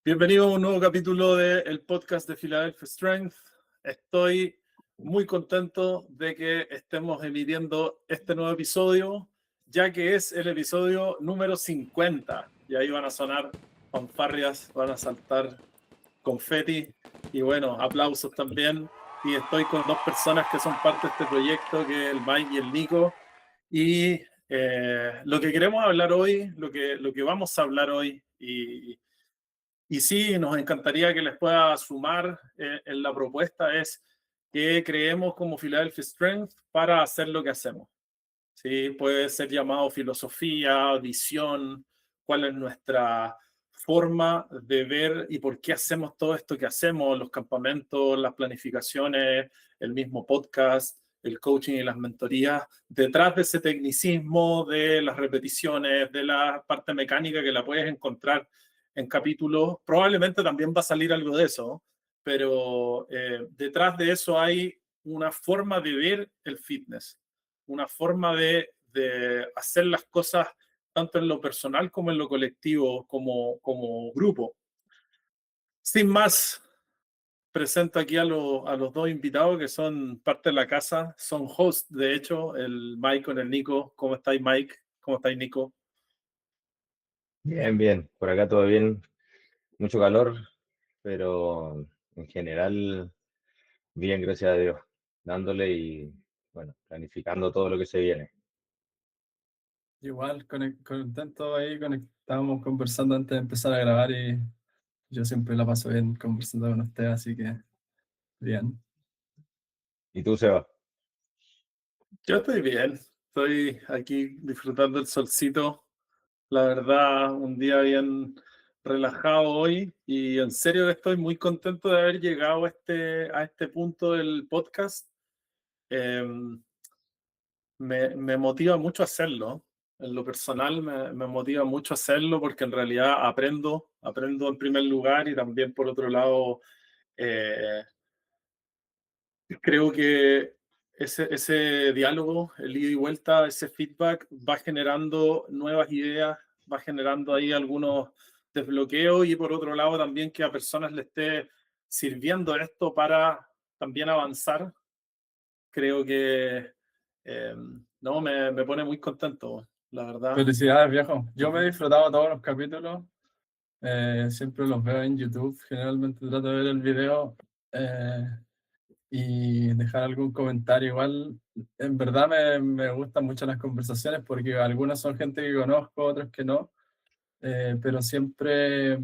Bienvenido a un nuevo capítulo del podcast de Philadelphia Strength. Estoy muy contento de que estemos emitiendo este nuevo episodio, ya que es el episodio número 50. Y ahí van a sonar fanfarrias, van a saltar confeti y bueno, aplausos también. Y estoy con dos personas que son parte de este proyecto, que es el Mike y el Nico. Y lo que queremos hablar hoy, lo que vamos a hablar hoy, y sí, nos encantaría que les pueda sumar en la propuesta, es que creemos como Philadelphia Strength para hacer lo que hacemos. ¿Sí? Puede ser llamado filosofía, visión, cuál es nuestra forma de ver y por qué hacemos todo esto que hacemos, los campamentos, las planificaciones, el mismo podcast, el coaching y las mentorías, detrás de ese tecnicismo, de las repeticiones, de la parte mecánica que la puedes encontrar en capítulos. Probablemente también va a salir algo de eso, pero detrás de eso hay una forma de ver el fitness, una forma de hacer las cosas tanto en lo personal como en lo colectivo, como grupo. Sin más, presento aquí a los dos invitados que son parte de la casa, son hosts, de hecho, el Mike con el Nico. ¿Cómo estáis, Mike? ¿Cómo estáis, Nico? Bien, bien, por acá todo bien, mucho calor, pero en general bien, gracias a Dios, dándole y bueno, planificando todo lo que se viene. Igual, contento ahí, estábamos conversando antes de empezar a grabar y yo siempre la paso bien conversando con usted, así que bien. ¿Y tú, Seba? Yo estoy bien, estoy aquí disfrutando el solcito. La verdad, un día bien relajado hoy y en serio que estoy muy contento de haber llegado a este punto del podcast. Eh, me motiva mucho hacerlo. En lo personal me motiva mucho hacerlo porque en realidad aprendo en primer lugar y también por otro lado eh, creo que ese diálogo, el ida y vuelta, ese feedback va generando nuevas ideas, va generando ahí algunos desbloqueos y por otro lado también que a personas le esté sirviendo esto para también avanzar. Creo que no, me pone muy contento, la verdad. Felicidades, viejo. Yo me he disfrutado todos los capítulos, siempre los veo en YouTube, generalmente trato de ver el video y dejar algún comentario. Igual, en verdad me gustan mucho las conversaciones porque algunas son gente que conozco, otras que no, pero siempre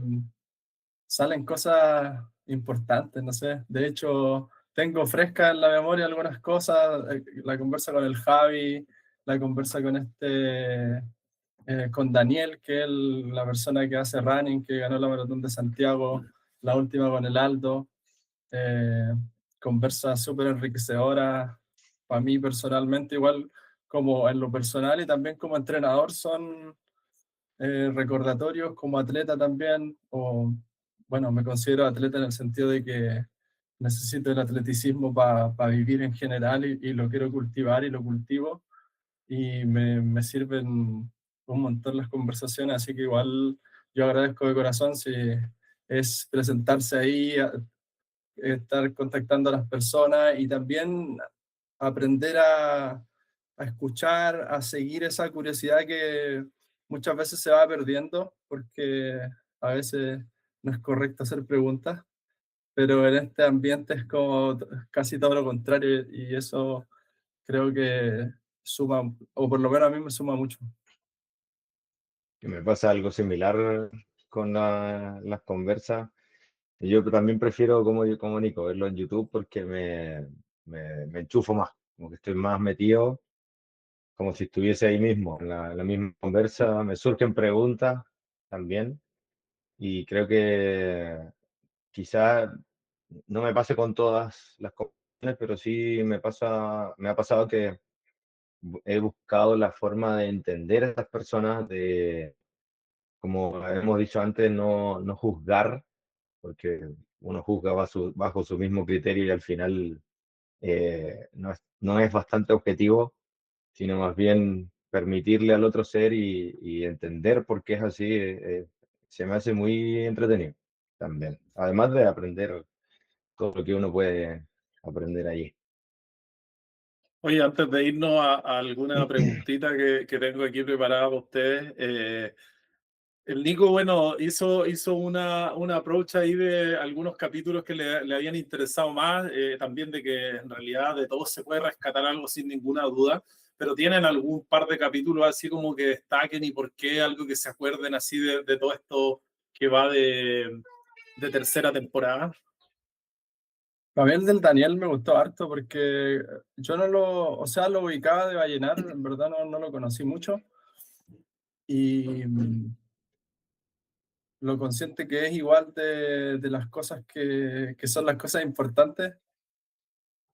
salen cosas importantes, no sé. De hecho, tengo fresca en la memoria algunas cosas, la conversa con el Javi, la conversa con con Daniel, que es la persona que hace running, que ganó la Maratón de Santiago, la última con el Aldo. Eh, Conversas súper enriquecedoras para mí personalmente, igual como en lo personal y también como entrenador son recordatorios como atleta también, o bueno, me considero atleta en el sentido de que necesito el atleticismo para vivir en general y lo quiero cultivar y lo cultivo y me sirven un montón las conversaciones, así que igual yo agradezco de corazón si es presentarse ahí, estar contactando a las personas y también aprender a escuchar, a seguir esa curiosidad que muchas veces se va perdiendo porque a veces no es correcto hacer preguntas, pero en este ambiente es como casi todo lo contrario y eso creo que suma, o por lo menos a mí me suma mucho. Que me pasa algo similar con las conversas. Yo también prefiero, como Nico, verlo en YouTube porque me enchufo más, como que estoy más metido, como si estuviese ahí mismo, en la misma conversa. Me surgen preguntas también y creo que quizá no me pase con todas las conversaciones, pero sí me ha pasado que he buscado la forma de entender a estas personas, de, como hemos dicho antes, no juzgar, porque uno juzga bajo su mismo criterio y al final no es bastante objetivo, sino más bien permitirle al otro ser y entender por qué es así, se me hace muy entretenido. también. Además de aprender todo lo que uno puede aprender allí. Oye, antes de irnos a alguna preguntita que tengo aquí preparada para ustedes, el Nico, bueno, hizo una approach ahí de algunos capítulos que le habían interesado más, también de que en realidad de todos se puede rescatar algo sin ninguna duda, pero tienen algún par de capítulos así como que destaquen y por qué, algo que se acuerden así de todo esto que va de tercera temporada. A mí el del Daniel me gustó harto porque yo no lo, o sea, lo ubicaba de Vallenar, en verdad no lo conocí mucho. Y lo consciente que es igual de las cosas que son las cosas importantes,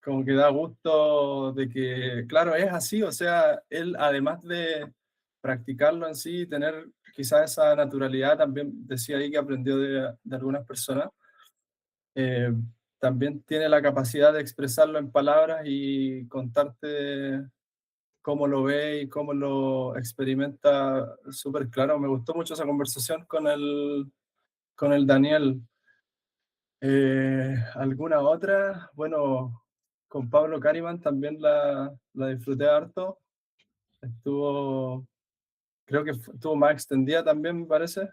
como que da gusto de que, claro, es así, o sea, él además de practicarlo en sí, tener quizás esa naturalidad, también decía ahí que aprendió de algunas personas, eh, también tiene la capacidad de expresarlo en palabras y contarte cómo lo ve y cómo lo experimenta súper claro. Me gustó mucho esa conversación con el Daniel. ¿Alguna otra? Bueno, con Pablo Cariman también la disfruté harto. Estuvo, creo que estuvo más extendida también, me parece.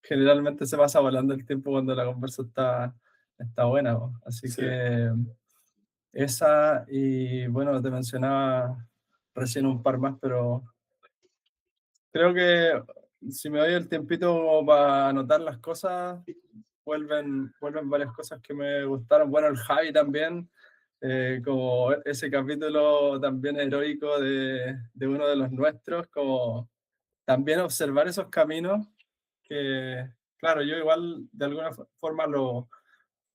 Generalmente se pasa volando el tiempo cuando la conversa está buena, ¿no? Así Sí, que esa, y bueno, te mencionaba recién un par más, pero creo que si me doy el tiempito como para anotar las cosas, vuelven varias cosas que me gustaron. Bueno, el Javi también, como ese capítulo también heroico de uno de los nuestros, como también observar esos caminos que, claro, yo igual de alguna forma lo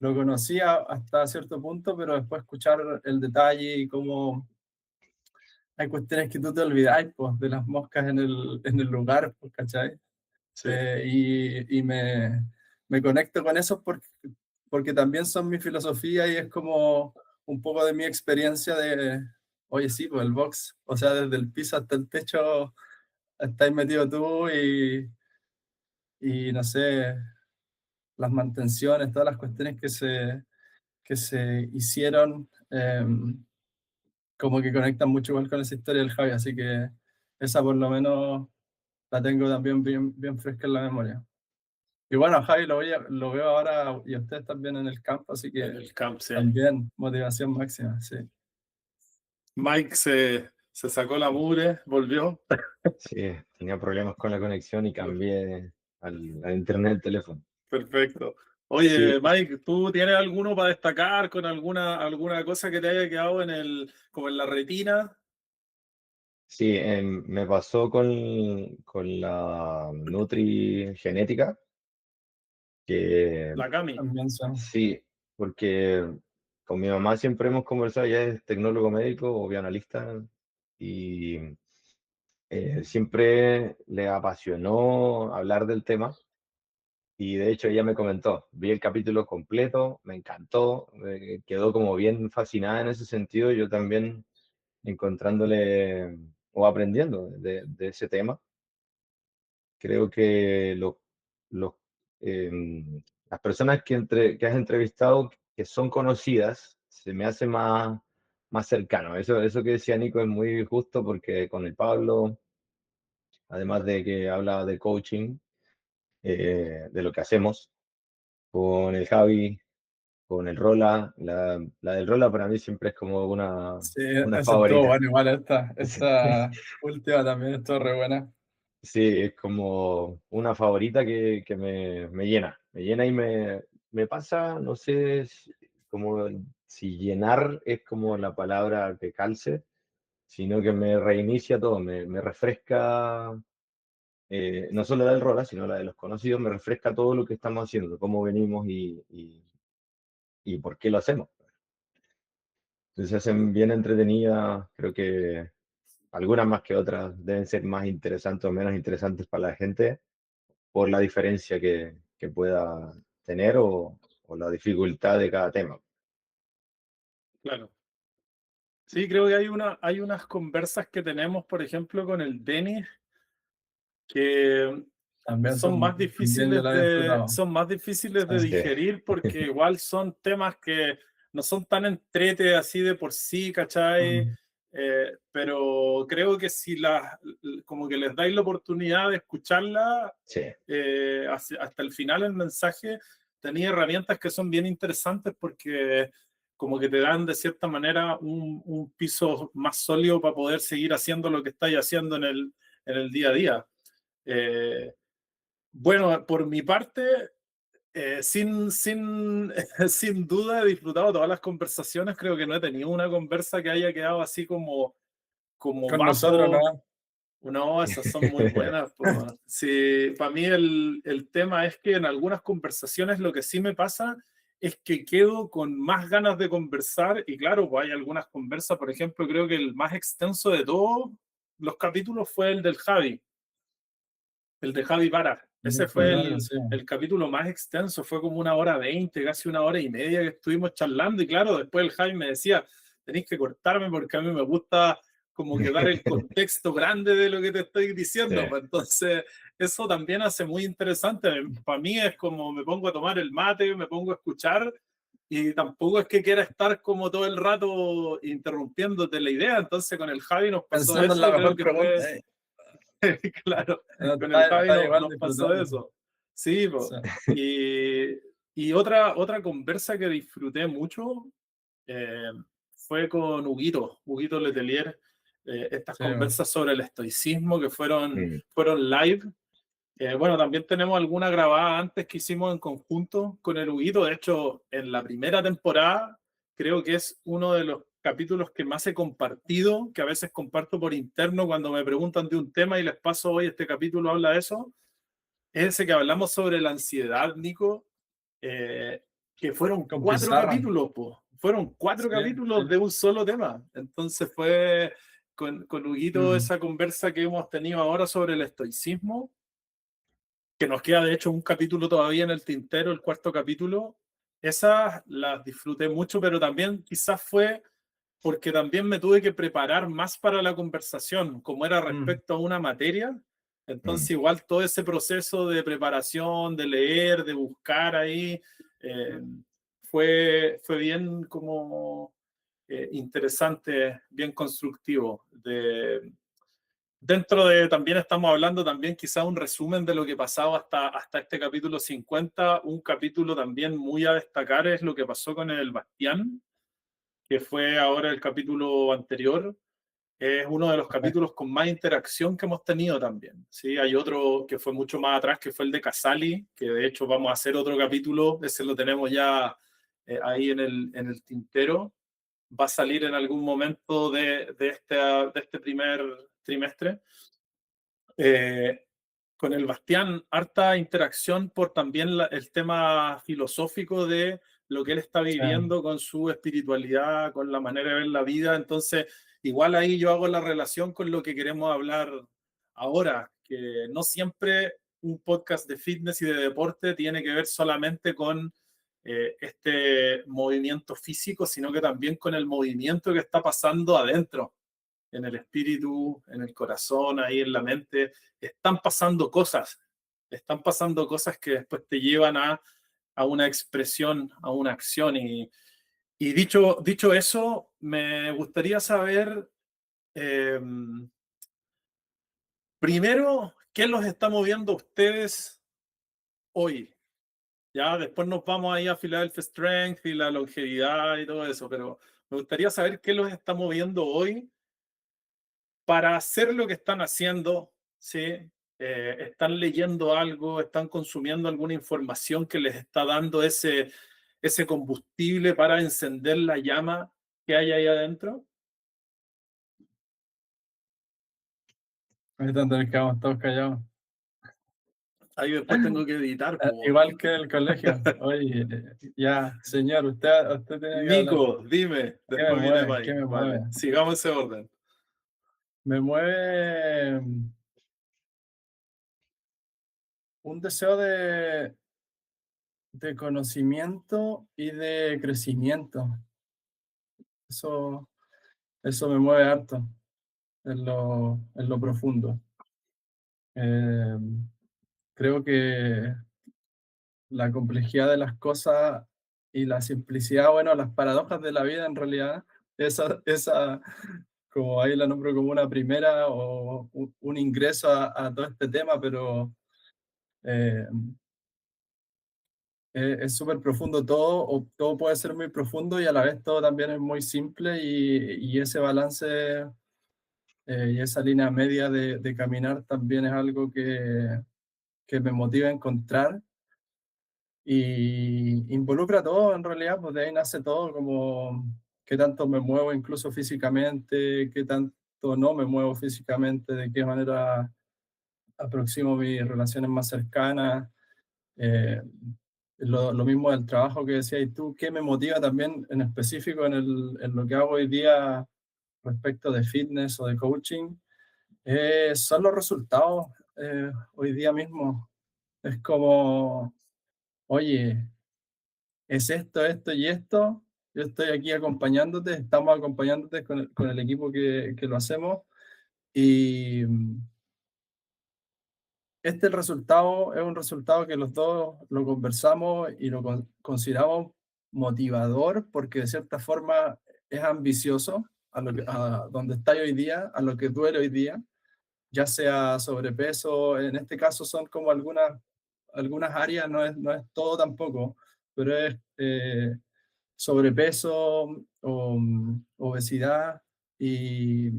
conocía hasta cierto punto, pero después escuchar el detalle y cómo hay cuestiones que tú te olvidáis, pues, de las moscas en el lugar, pues, ¿cachai? sí, Me conecto con eso porque también son mi filosofía y es como un poco de mi experiencia oye, sí, pues el box, o sea, desde el piso hasta el techo estás metido tú y no sé, las mantenciones, todas las cuestiones que se hicieron, como que conectan mucho igual con esa historia del Javi, así que esa por lo menos la tengo también bien fresca en la memoria. Y bueno, Javi lo veo ahora y a ustedes también en el campo, así en que el camp, sí. también motivación máxima, sí. Mike se sacó la mugre, volvió. Sí, tenía problemas con la conexión y cambié al internet del teléfono. Perfecto. Oye, Sí, Mike, ¿tú tienes alguno para destacar con alguna cosa que te haya quedado como en la retina? sí, me pasó con la nutrigenética, que La Cami. También son, sí, porque con mi mamá siempre hemos conversado, ella es tecnólogo médico o bioanalista, y siempre le apasionó hablar del tema. Y de hecho ella me comentó, vi el capítulo completo, me encantó, quedó como bien fascinada en ese sentido, yo también encontrándole o aprendiendo de ese tema. Creo que los, las personas que has entrevistado que son conocidas, se me hace más cercano. Eso que decía Nico es muy justo porque con el Pablo, además de que habla de coaching, de lo que hacemos, con el Javi, con el Rola, la del Rola para mí siempre es como sí, una eso estuvo favorita. bueno, igual Sí. esta última también estuvo re buena. Sí, es como una favorita que me llena y me pasa, no sé, como si llenar es como la palabra que calce, sino que me reinicia todo, me refresca, no solo la del Rola, sino la de los conocidos, me refresca todo lo que estamos haciendo, cómo venimos y por qué lo hacemos. Entonces se hacen bien entretenidas, creo que algunas más que otras deben ser más interesantes o menos interesantes para la gente por la diferencia que pueda tener o la dificultad de cada tema. Claro. Sí, creo que hay unas conversas que tenemos, por ejemplo, con el Denis, que También son más también yo la he disfrutado. de Sí. digerir porque igual son temas que no son tan entrete así de por sí, ¿cachai? Mm, Pero creo que si como que les dais la oportunidad de escucharla Sí, hasta el final el mensaje, tenía herramientas que son bien interesantes porque como que te dan de cierta manera un piso más sólido para poder seguir haciendo lo que estáis haciendo en el día a día. Eh, bueno, por mi parte, sin duda he disfrutado todas las conversaciones. Creo que no he tenido una conversa que haya quedado así como Con nosotros, bajo. ¿no? No, esas son muy buenas, po. Sí, para mí el tema es que en algunas conversaciones lo que sí me pasa es que quedo con más ganas de conversar y claro, pues hay algunas conversas, por ejemplo, creo que el más extenso de todos los capítulos fue el del Javi. El de Javi Para. Ese Fue fue largo, sí. el capítulo más extenso, fue como 1 hora 20, casi 1 hora y media que estuvimos charlando. Y claro, después el Javi me decía, tenéis que cortarme porque a mí me gusta como que dar el contexto grande de lo que te estoy sí, diciendo. Pues entonces, eso también hace muy interesante. Para mí es como me pongo a tomar el mate, me pongo a escuchar y tampoco es que quiera estar como todo el rato interrumpiéndote la idea. Entonces, con el Javi nos pasó Pensando en la eso, creo mejor que pregunta. fue claro, con el Está, Javi está igual nos pasó disfrutando. eso. Sí, po. Sí. Y otra conversa que disfruté mucho eh, fue con Huguito Letelier. Estas Sí, conversas sobre el estoicismo que mm, fueron live. Bueno, también tenemos alguna grabada antes que hicimos en conjunto con el Huguito. De hecho, en la primera temporada, creo que es uno de los capítulos que más he compartido, que a veces comparto por interno cuando me preguntan de un tema y les paso hoy este capítulo habla de eso. Es ese que hablamos sobre la ansiedad, Nico, que fueron con 4 pizarra. capítulos, po. Fueron cuatro Sí, capítulos de un solo tema. Entonces fue con Huguito mm, esa conversa que hemos tenido ahora sobre el estoicismo que nos queda de hecho un capítulo todavía en el tintero, el 4.º capítulo. Esas las disfruté mucho, pero también quizás fue porque también me tuve que preparar más para la conversación, como era mm. respecto a una materia. mm. Entonces igual todo ese proceso de preparación, de leer, de buscar ahí, eh, fue bien como interesante, bien constructivo. Dentro de, también estamos hablando también quizá un resumen de lo que pasaba hasta este capítulo 50. Un capítulo también muy a destacar es lo que pasó con el Bastián, que fue ahora el capítulo anterior. Es uno de los capítulos con más interacción que hemos tenido también. ¿Sí? Hay otro que fue mucho más atrás, que fue el de Casali, que de hecho vamos a hacer otro capítulo, ese lo tenemos ya ahí en el tintero. Va a salir en algún momento de este primer trimestre. Eh, con el Bastián, harta interacción por también el tema filosófico de lo que él está Sí, viviendo con su espiritualidad, con la manera de ver la vida. Entonces, igual ahí yo hago la relación con lo que queremos hablar ahora, que no siempre un podcast de fitness y de deporte tiene que ver solamente con este movimiento físico, sino que también con el movimiento que está pasando adentro en el espíritu, en el corazón, ahí en la mente, están pasando cosas que después te llevan a una expresión, a una acción. Y dicho eso, me gustaría saber, eh, primero, ¿qué los está moviendo a ustedes hoy? Ya después nos vamos ahí a Philadelphia Strength y la longevidad y todo eso, pero me gustaría saber qué los está moviendo hoy para hacer lo que están haciendo, ¿sí? Están leyendo algo, están consumiendo alguna información que les está dando ese combustible para encender la llama que hay ahí adentro. ahorita tenemos que vamos todos callados. Ahí después tengo que editar, po. Igual que el colegio. Oye, ya, señor, usted tiene que hablar. Nico, dime, ¿Qué me después viene mueve? ¿Qué Mike. me mueve? Vale, sigamos ese orden. Me mueve un deseo de conocimiento y de crecimiento. Eso, eso me mueve harto en lo profundo. creo que la complejidad de las cosas y la simplicidad, bueno, las paradojas de la vida en realidad, esa como ahí la nombro como una primera o un ingreso a todo este tema, pero eh, es súper profundo todo, o todo puede ser muy profundo y a la vez todo también es muy simple y ese balance y esa línea media de caminar también es algo que me motiva a encontrar y involucra todo en realidad, pues de ahí nace todo, como qué tanto me muevo incluso físicamente, qué tanto no me muevo físicamente, de qué manera aproximo mis relaciones más cercanas. eh, lo mismo del trabajo que decías tú, qué me motiva también en específico en lo que hago hoy día respecto de fitness o de coaching, son los resultados hoy día mismo. Es como, oye, es esto y esto. Yo estoy aquí acompañándote, estamos acompañándote con el equipo que lo hacemos y este resultado es un resultado que los dos lo conversamos y lo consideramos motivador porque de cierta forma es ambicioso a donde está hoy día, a lo que duele hoy día, ya sea sobrepeso, en este caso son como algunas áreas, no es todo tampoco, pero es sobrepeso o obesidad y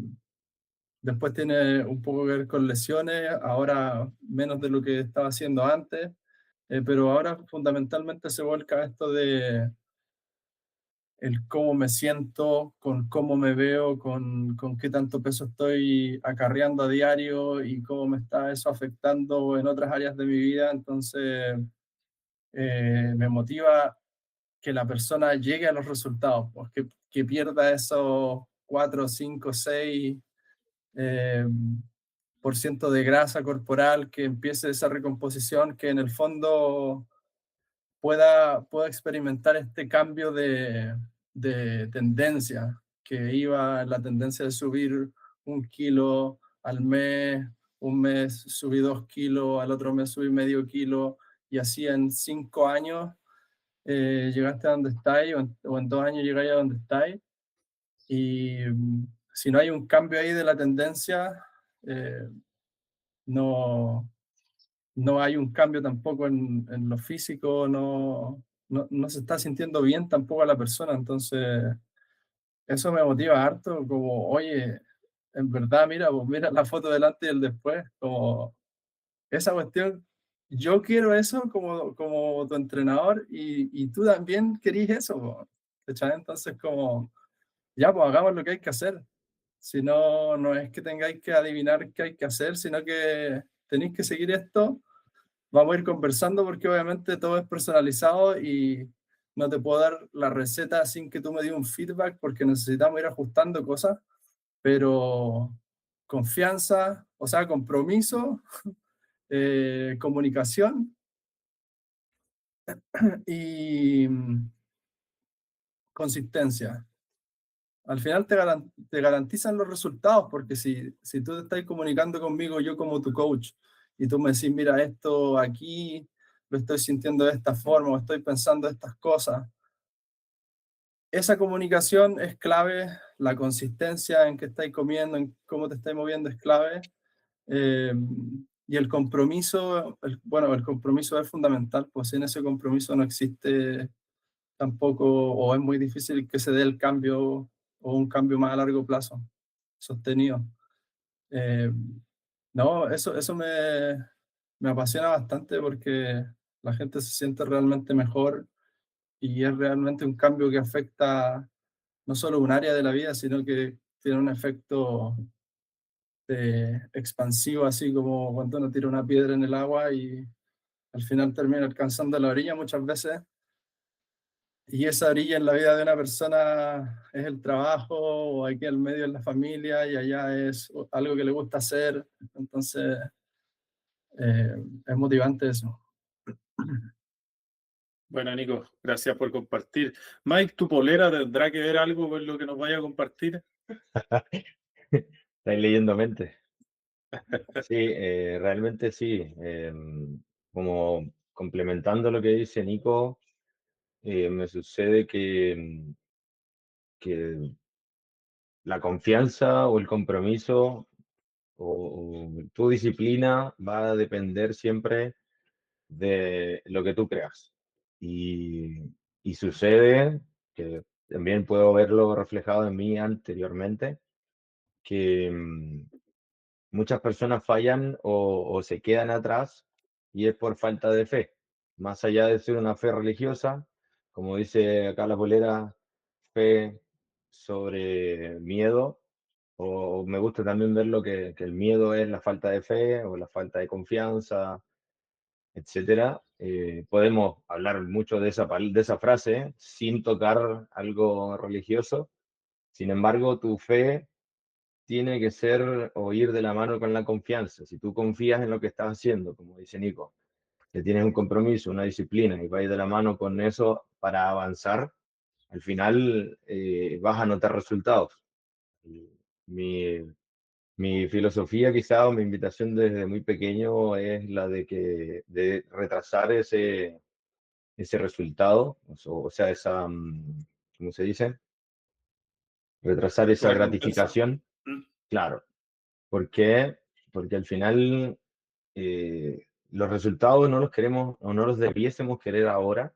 después tiene un poco que ver con lesiones, ahora menos de lo que estaba haciendo antes, pero ahora fundamentalmente se vuelca esto de el cómo me siento, con cómo me veo, con qué tanto peso estoy acarreando a diario y cómo me está eso afectando en otras áreas de mi vida. Entonces, me motiva que la persona llegue a los resultados, pues, que pierda esos 4, 5, 6 por ciento de grasa corporal, que empiece esa recomposición, que en el fondo pueda experimentar este cambio de tendencia, que iba en la tendencia de subir 1 kilo al mes, un mes subí 2 kilos, al otro mes subí medio kilo, y así en 5 años llegaste a donde estáis, o en 2 años llegáis a donde estáis, y si no hay un cambio ahí de la tendencia, eh, no, no hay un cambio tampoco en lo físico, no se está sintiendo bien tampoco a la persona, entonces eso me motiva harto, como, oye, en verdad, mira, pues mira la foto del antes y el después, como esa cuestión, yo quiero eso como tu entrenador y tú también querís eso, po, ¿cachai? Entonces como, ya, pues hagamos lo que hay que hacer. Si no, no es que tengáis que adivinar qué hay que hacer, sino que tenéis que seguir esto. Vamos a ir conversando porque obviamente todo es personalizado y no te puedo dar la receta sin que tú me digas un feedback porque necesitamos ir ajustando cosas, pero confianza, o sea, compromiso, comunicación y consistencia. Al final te garantizan los resultados, porque si tú te estás comunicando conmigo, yo como tu coach, y tú me decís, mira, esto aquí lo estoy sintiendo de esta forma, o estoy pensando estas cosas, esa comunicación es clave, la consistencia en que estáis comiendo, en cómo te estáis moviendo es clave, eh, y el compromiso, bueno, el compromiso es fundamental, pues sin ese compromiso no existe tampoco, o es muy difícil que se dé el cambio o un cambio más a largo plazo, sostenido. Eh, no, eso me apasiona bastante porque la gente se siente realmente mejor y es realmente un cambio que afecta no solo un área de la vida, sino que tiene un efecto expansivo, así como cuando uno tira una piedra en el agua y al final termina alcanzando la orilla muchas veces. Y esa orilla en la vida de una persona es el trabajo, o aquí al medio es la familia, y allá es algo que le gusta hacer. Entonces, es motivante eso. Bueno, Nico, gracias por compartir. Mike, ¿tu polera tendrá que ver algo con lo que nos vaya a compartir? Estáis leyendo mente. Sí, realmente sí. como complementando lo que dice Nico, me sucede que la confianza o el compromiso o tu disciplina va a depender siempre de lo que tú creas. Y, y sucede que también puedo verlo reflejado en mí anteriormente, que muchas personas fallan o se quedan atrás y es por falta de fe. Más allá de ser una fe religiosa, como dice acá la polera, fe sobre miedo, o me gusta también verlo que el miedo es la falta de fe o la falta de confianza, etcétera. Podemos hablar mucho de esa frase sin tocar algo religioso. Sin embargo, tu fe tiene que ser o ir de la mano con la confianza. Si tú confías en lo que estás haciendo, como dice Nico, que tienes un compromiso, una disciplina y va a ir de la mano con eso para avanzar, al final vas a notar resultados. Mi, mi filosofía quizá o mi invitación desde muy pequeño es la de retrasar ese resultado, o sea, esa, ¿cómo se dice? Retrasar esa Recompensa. gratificación, claro. ¿Por qué? Porque al final los resultados no los queremos o no los debiésemos querer ahora,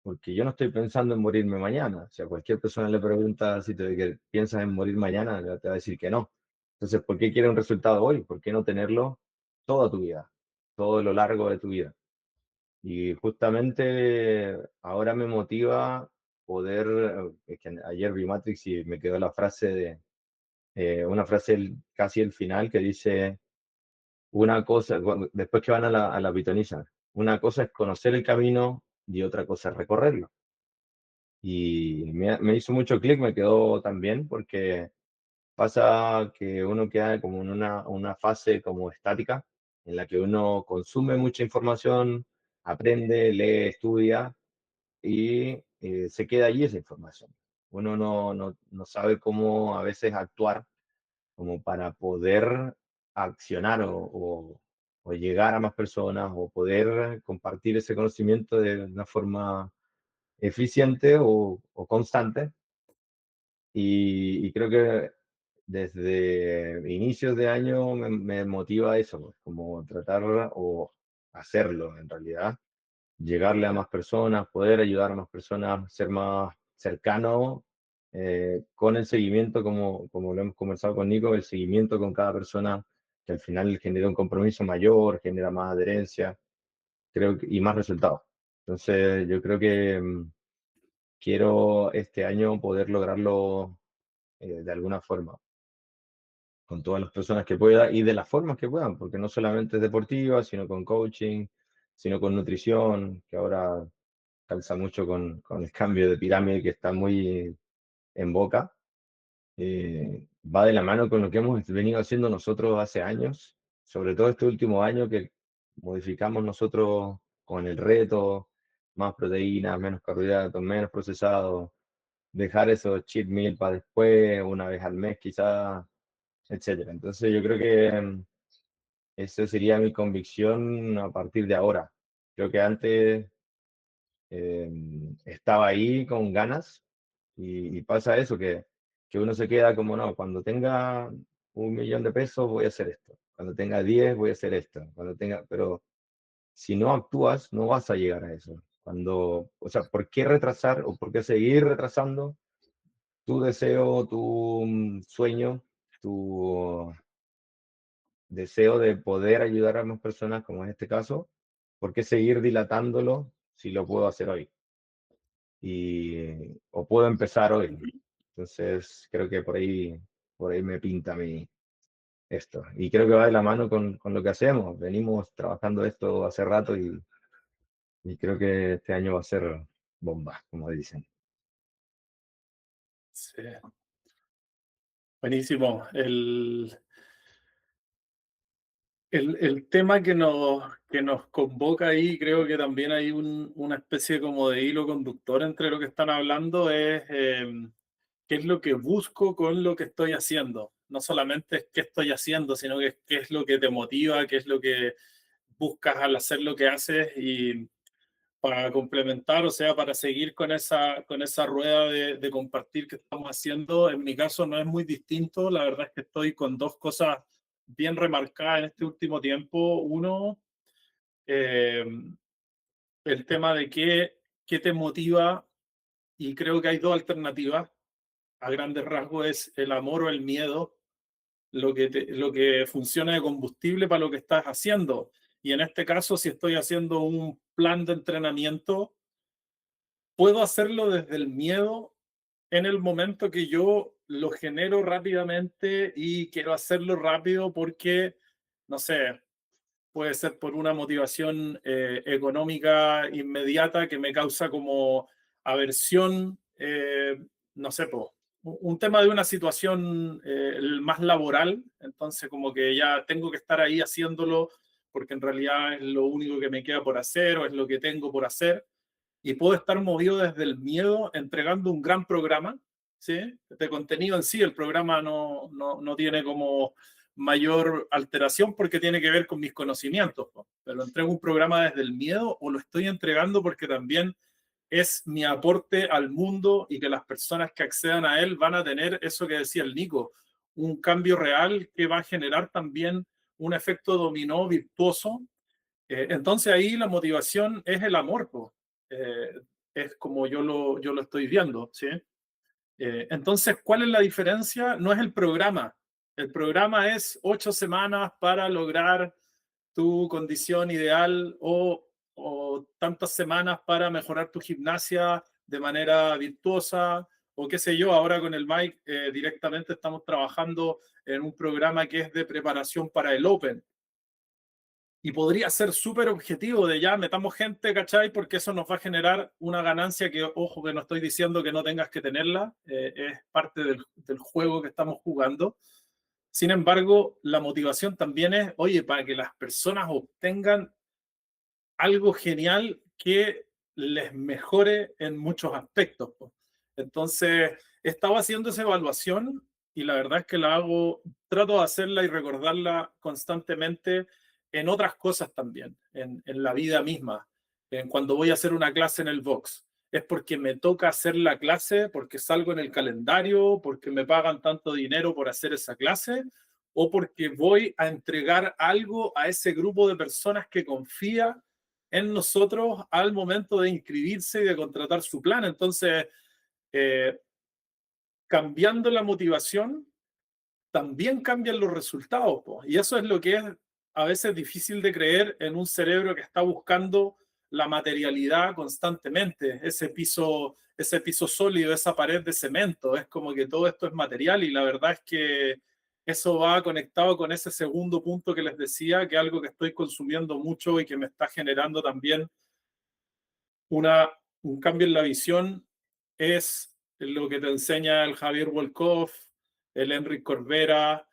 porque yo no estoy pensando en morirme mañana. O sea, cualquier persona le pregunta si que piensas en morir mañana, te va a decir que no. Entonces, ¿por qué quiere un resultado hoy? ¿Por qué no tenerlo toda tu vida, todo lo largo de tu vida? Y justamente ahora me motiva poder, es que ayer vi Matrix y me quedó la frase una frase casi el final que dice, una cosa, después que van a la pitonisa, una cosa es conocer el camino y otra cosa es recorrerlo. Y me hizo mucho clic, me quedó también, porque pasa que uno queda como en una fase como estática, en la que uno consume mucha información, aprende, lee, estudia, y se queda allí esa información. Uno no sabe cómo a veces actuar como para poder accionar o llegar a más personas o poder compartir ese conocimiento de una forma eficiente o constante. Y creo que desde inicios de año me motiva eso, pues, como tratar o hacerlo en realidad, llegarle a más personas, poder ayudar a más personas, ser más cercano con el seguimiento, como lo hemos conversado con Nico, el seguimiento con cada persona, que al final genera un compromiso mayor, genera más adherencia, y más resultados. Entonces, yo creo que quiero este año poder lograrlo de alguna forma, con todas las personas que pueda y de las formas que puedan, porque no solamente es deportiva, sino con coaching, sino con nutrición, que ahora calza mucho con el cambio de pirámide que está muy en boca. Va de la mano con lo que hemos venido haciendo nosotros hace años, sobre todo este último año que modificamos nosotros con el reto, más proteínas, menos carbohidratos, menos procesados, dejar esos cheat meal para después, una vez al mes quizás, etcétera. Entonces yo creo que esa sería mi convicción a partir de ahora. Creo que antes eh, estaba ahí con ganas y pasa eso, que uno se queda como, no, cuando tenga 1 millón de pesos voy a hacer esto, cuando tenga 10 voy a hacer esto, cuando tenga, pero si no actúas no vas a llegar a eso. Cuando, o sea, ¿por qué retrasar o por qué seguir retrasando tu deseo, tu sueño, tu deseo de poder ayudar a más personas, como en este caso? ¿Por qué seguir dilatándolo si lo puedo hacer hoy? O puedo empezar hoy. Entonces, creo que por ahí me pinta a mí esto. Y creo que va de la mano con lo que hacemos. Venimos trabajando esto hace rato y creo que este año va a ser bomba, como dicen. Sí. Buenísimo. El tema que nos convoca ahí, creo que también hay una especie como de hilo conductor entre lo que están hablando, es qué es lo que busco con lo que estoy haciendo. No solamente es qué estoy haciendo, sino que qué es lo que te motiva, qué es lo que buscas al hacer lo que haces y para complementar, o sea, para seguir con esa rueda de compartir que estamos haciendo. En mi caso no es muy distinto. La verdad es que estoy con dos cosas bien remarcadas en este último tiempo. Uno, eh, el tema de qué te motiva, y creo que hay dos alternativas. A grandes rasgos es el amor o el miedo, lo que funciona de combustible para lo que estás haciendo. Y en este caso, si estoy haciendo un plan de entrenamiento, puedo hacerlo desde el miedo en el momento que yo lo genero rápidamente y quiero hacerlo rápido porque, no sé, puede ser por una motivación económica inmediata que me causa como aversión, no sé, po, un tema de una situación más laboral, entonces como que ya tengo que estar ahí haciéndolo porque en realidad es lo único que me queda por hacer o es lo que tengo por hacer y puedo estar movido desde el miedo entregando un gran programa, ¿sí? De contenido en sí, el programa no tiene como mayor alteración porque tiene que ver con mis conocimientos, ¿no? Pero entrego un programa desde el miedo o lo estoy entregando porque también es mi aporte al mundo y que las personas que accedan a él van a tener eso que decía el Nico, un cambio real que va a generar también un efecto dominó virtuoso. Entonces ahí la motivación es el amor, po. Eh, es como yo lo estoy viendo, ¿sí? Entonces, ¿cuál es la diferencia? No es el programa. El programa es 8 semanas para lograr tu condición ideal o tantas semanas para mejorar tu gimnasia de manera virtuosa o qué sé yo. Ahora con el Mike directamente estamos trabajando en un programa que es de preparación para el Open. Y podría ser súper objetivo de ya metamos gente, ¿cachai? Porque eso nos va a generar una ganancia que, ojo, que no estoy diciendo que no tengas que tenerla, es parte del juego que estamos jugando. Sin embargo, la motivación también es, oye, para que las personas obtengan algo genial que les mejore en muchos aspectos, po. Entonces, estaba haciendo esa evaluación y la verdad es que la hago, trato de hacerla y recordarla constantemente en otras cosas también, en la vida misma. Cuando voy a hacer una clase en el Vox, es porque me toca hacer la clase, porque salgo en el calendario, porque me pagan tanto dinero por hacer esa clase, o porque voy a entregar algo a ese grupo de personas que confía en nosotros al momento de inscribirse y de contratar su plan. Entonces, eh, cambiando la motivación, también cambian los resultados, po. Y eso es lo que es a veces difícil de creer en un cerebro que está buscando la materialidad constantemente, ese piso sólido, esa pared de cemento. Es como que todo esto es material y la verdad es que eso va conectado con ese segundo punto que les decía, que es algo que estoy consumiendo mucho y que me está generando también un cambio en la visión, es lo que te enseña el Javier Wolkoff, el Enric Corbera,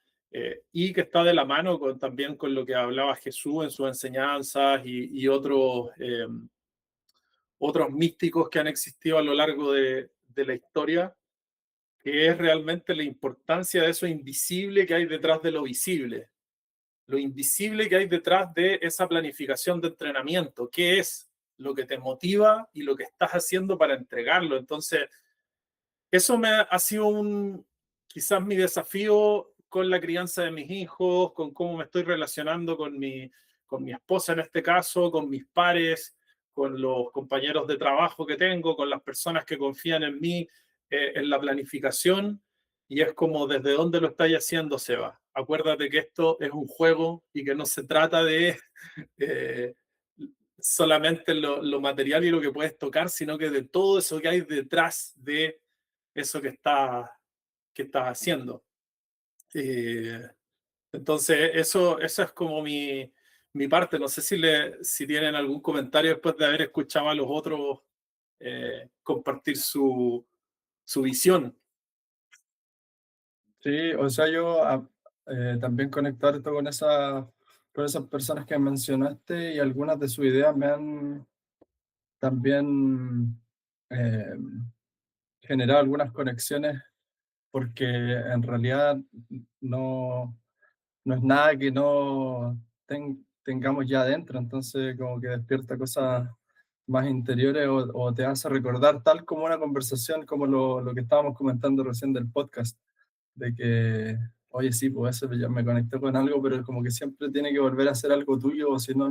y que está de la mano también con lo que hablaba Jesús en sus enseñanzas y otros místicos que han existido a lo largo de la historia, que es realmente la importancia de eso invisible que hay detrás de lo visible, lo invisible que hay detrás de esa planificación de entrenamiento, qué es lo que te motiva y lo que estás haciendo para entregarlo. Entonces, eso ha sido quizás mi desafío con la crianza de mis hijos, con cómo me estoy relacionando con mi esposa en este caso, con mis pares, con los compañeros de trabajo que tengo, con las personas que confían en mí, en la planificación. Y es como desde dónde lo estáis haciendo, Seba. Acuérdate que esto es un juego y que no se trata de eh, solamente lo material y lo que puedes tocar, sino que de todo eso que hay detrás de eso que estás haciendo. Entonces, eso es como mi parte. No sé si tienen algún comentario después de haber escuchado a los otros compartir su visión. Sí, o sea, yo también conectar esto con esas personas que mencionaste y algunas de sus ideas me han también eh, generado algunas conexiones porque en realidad no, no es nada que no tengamos ya adentro, entonces como que despierta cosas más interiores o te hace recordar tal como una conversación, como lo que estábamos comentando recién del podcast, de que, oye, sí, pues eso ya me conecté con algo, pero como que siempre tiene que volver a ser algo tuyo, o si no,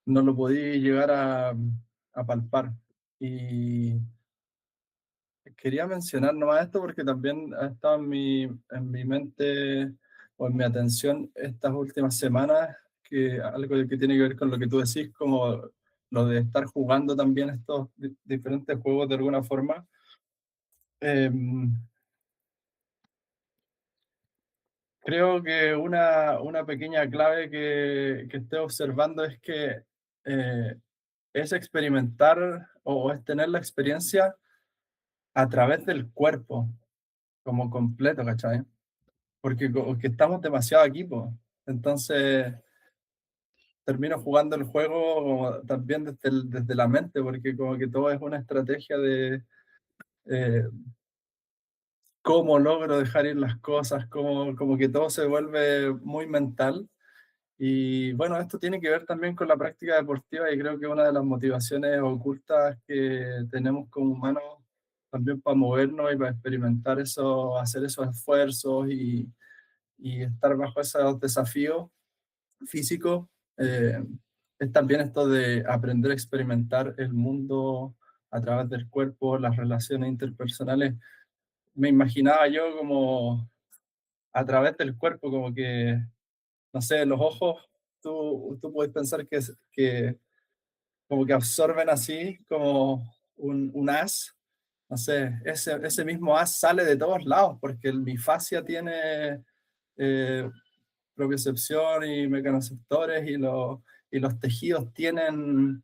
no lo podí llegar a palpar. Y quería mencionar nomás esto porque también ha estado en mi mente o en mi atención estas últimas semanas, que algo que tiene que ver con lo que tú decís, como lo de estar jugando también estos diferentes juegos de alguna forma. Em, Creo que una pequeña clave que estoy observando es que eh, es experimentar o es tener la experiencia a través del cuerpo como completo, ¿cachai? Porque que estamos demasiado aquí, po. Entonces termino jugando el juego como también desde la mente, porque como que todo es una estrategia de eh, cómo logro dejar ir las cosas, como que todo se vuelve muy mental. Y bueno, esto tiene que ver también con la práctica deportiva y creo que una de las motivaciones ocultas que tenemos como humanos también para movernos y para experimentar eso, hacer esos esfuerzos y estar bajo esos desafíos físicos, es también esto de aprender a experimentar el mundo a través del cuerpo, las relaciones interpersonales. Me imaginaba yo como a través del cuerpo, como que, no sé, los ojos, tú puedes pensar que como que absorben así como un haz. No sé, ese mismo haz sale de todos lados porque mi fascia tiene eh, propiocepción y mecanoceptores y los tejidos tienen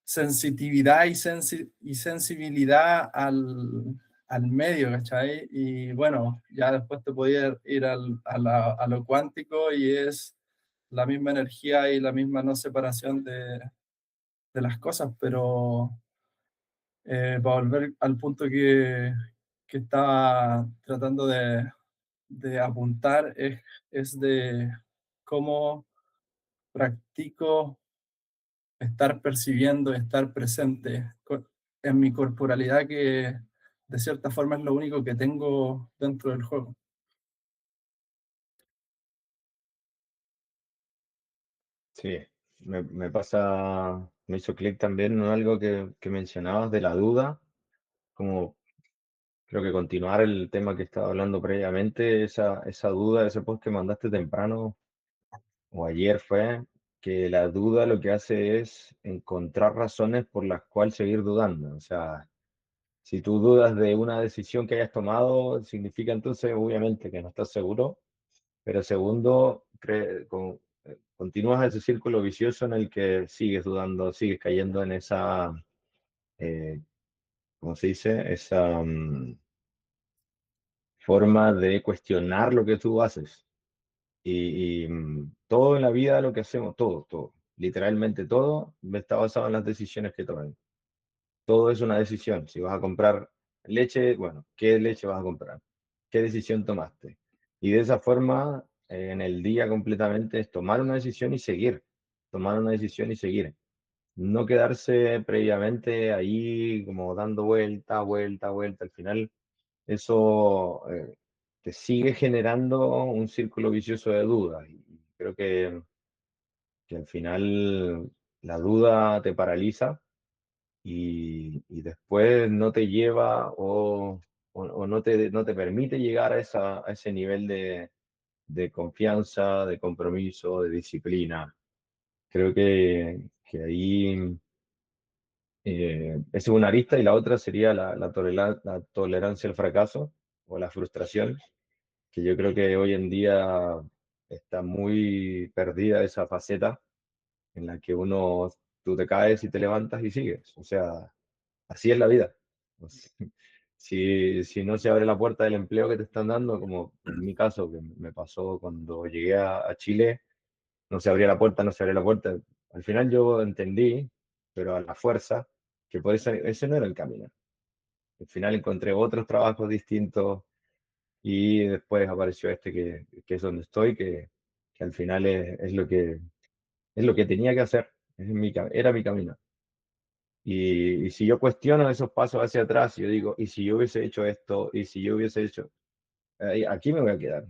sensitividad y sensibilidad al medio, ¿cachai? Y bueno, ya después te podía ir a lo cuántico y es la misma energía y la misma no separación de las cosas, pero para volver al punto que estaba tratando de apuntar es de cómo practico estar percibiendo, estar presente en mi corporalidad, que de cierta forma es lo único que tengo dentro del juego. Sí, me pasa, me hizo clic también en algo que mencionabas de la duda, como creo que continuar el tema que estaba hablando previamente, esa duda, ese post que mandaste temprano o ayer fue, que la duda lo que hace es encontrar razones por las cuales seguir dudando. O sea, si tú dudas de una decisión que hayas tomado, significa entonces obviamente que no estás seguro, pero segundo, continúas ese círculo vicioso en el que sigues dudando, sigues cayendo en esa, eh, ¿cómo se dice? Esa forma de cuestionar lo que tú haces. Todo en la vida lo que hacemos, todo, literalmente todo, está basado en las decisiones que toman. Todo es una decisión. Si vas a comprar leche, bueno, ¿qué leche vas a comprar? ¿Qué decisión tomaste? Y de esa forma, en el día completamente es tomar una decisión y seguir. Tomar una decisión y seguir. No quedarse previamente ahí como dando vuelta, vuelta, vuelta. Al final, eso te sigue generando un círculo vicioso de dudas. Y creo que al final la duda te paraliza y después no te lleva o no te permite llegar a ese nivel de confianza, de compromiso, de disciplina. Creo que ahí esa es una arista y la otra sería la tolerancia al fracaso o la frustración, que yo creo que hoy en día está muy perdida esa faceta en la que tú te caes y te levantas y sigues. O sea, así es la vida. Pues, si no se abre la puerta del empleo que te están dando, como en mi caso, que me pasó cuando llegué a Chile, no se abría la puerta, no se abría la puerta. Al final yo entendí, pero a la fuerza, que por eso ese no era el camino. Al final encontré otros trabajos distintos y después apareció este que es donde estoy, que que al final es lo que tenía que hacer, era mi camino. Y si yo cuestiono esos pasos hacia atrás, yo digo, ¿y si yo hubiese hecho esto? ¿Y si yo hubiese hecho? Aquí me voy a quedar.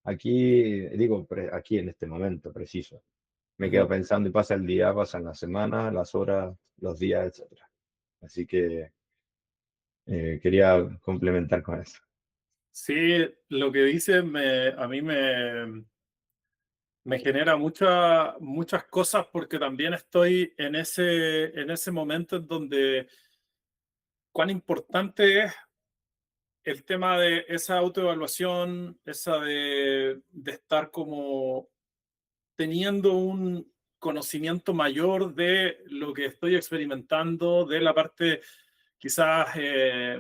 Aquí, digo, aquí en este momento preciso. Me quedo pensando y pasa el día, pasan las semanas, las horas, los días, etcétera. Así que quería complementar con eso. Sí, lo que dices a mí me genera muchas cosas porque también estoy en ese momento en donde cuán importante es el tema de esa autoevaluación, esa de estar como teniendo un conocimiento mayor de lo que estoy experimentando, de la parte quizás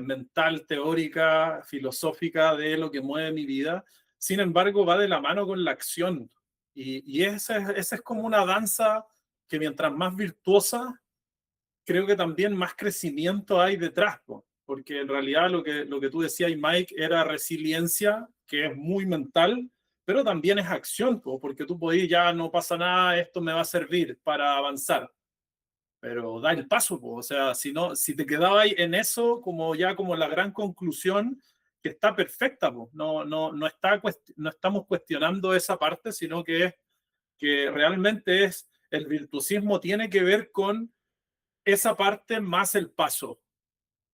mental, teórica, filosófica de lo que mueve mi vida. Sin embargo, va de la mano con la acción. Y esa es como una danza que mientras más virtuosa, creo que también más crecimiento hay detrás, po. Porque en realidad lo que tú decías, Mike, era resiliencia, que es muy mental, pero también es acción, po, porque tú podés, ya no pasa nada, esto me va a servir para avanzar, pero da el paso, po. O sea, si, no, si te quedabas en eso como ya como la gran conclusión, que está perfecta, po. No estamos cuestionando esa parte, sino que realmente es el virtuosismo tiene que ver con esa parte más el paso.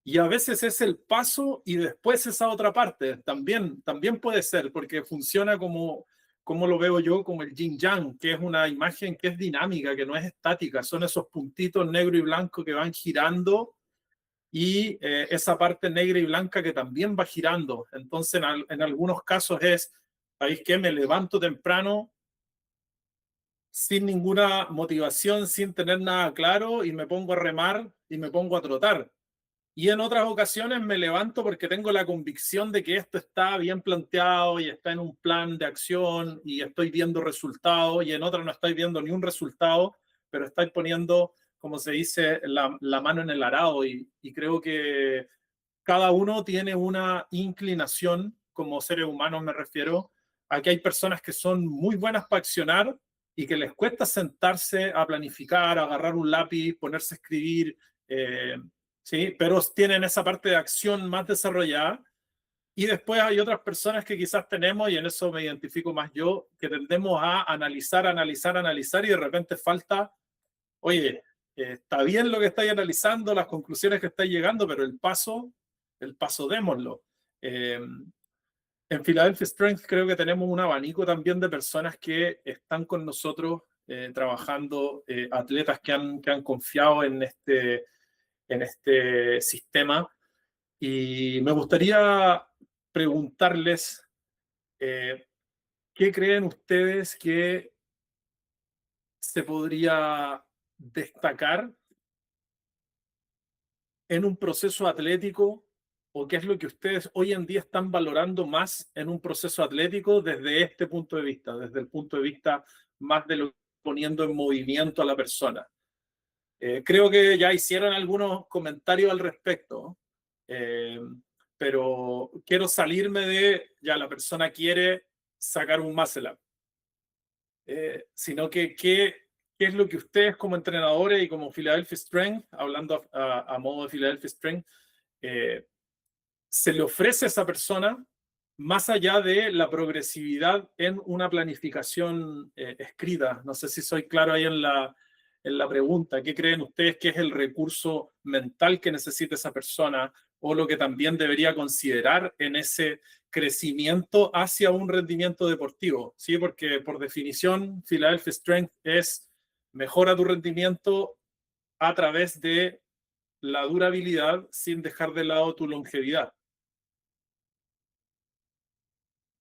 Y a veces es el paso y después esa otra parte. También puede ser, porque funciona como lo veo yo, como el yin yang, que es una imagen que es dinámica, que no es estática. Son esos puntitos negro y blanco que van girando y esa parte negra y blanca que también va girando. Entonces, en algunos casos es, ¿sabéis qué? Me levanto temprano sin ninguna motivación, sin tener nada claro y me pongo a remar y me pongo a trotar. Y en otras ocasiones me levanto porque tengo la convicción de que esto está bien planteado y está en un plan de acción y estoy viendo resultados, y en otras no estoy viendo ni un resultado, pero estoy poniendo, como se dice, la mano en el arado, y creo que cada uno tiene una inclinación, como seres humanos me refiero. Aquí hay personas que son muy buenas para accionar y que les cuesta sentarse a planificar, a agarrar un lápiz, ponerse a escribir, ¿sí? Pero tienen esa parte de acción más desarrollada. Y después hay otras personas que quizás tenemos, y en eso me identifico más yo, que tendemos a analizar, analizar, analizar, y de repente falta, oye, está bien lo que estáis analizando, las conclusiones que estáis llegando, pero el paso démoslo. En Philadelphia Strength creo que tenemos un abanico también de personas que están con nosotros trabajando, atletas que han confiado en este sistema. Y me gustaría preguntarles, ¿qué creen ustedes que se podría destacar en un proceso atlético, o qué es lo que ustedes hoy en día están valorando más en un proceso atlético desde este punto de vista, desde el punto de vista más de lo poniendo en movimiento a la persona? Creo que ya hicieron algunos comentarios al respecto, eh, pero quiero salirme de ya la persona quiere sacar un muscle up, sino que qué es lo que ustedes como entrenadores y como Philadelphia Strength, hablando a modo de Philadelphia Strength, eh, se le ofrece a esa persona más allá de la progresividad en una planificación escrita. No sé si soy claro ahí en la pregunta. ¿Qué creen ustedes que es el recurso mental que necesita esa persona, o lo que también debería considerar en ese crecimiento hacia un rendimiento deportivo? ¿Sí? Porque por definición, Philadelphia Strength es mejora tu rendimiento a través de la durabilidad sin dejar de lado tu longevidad.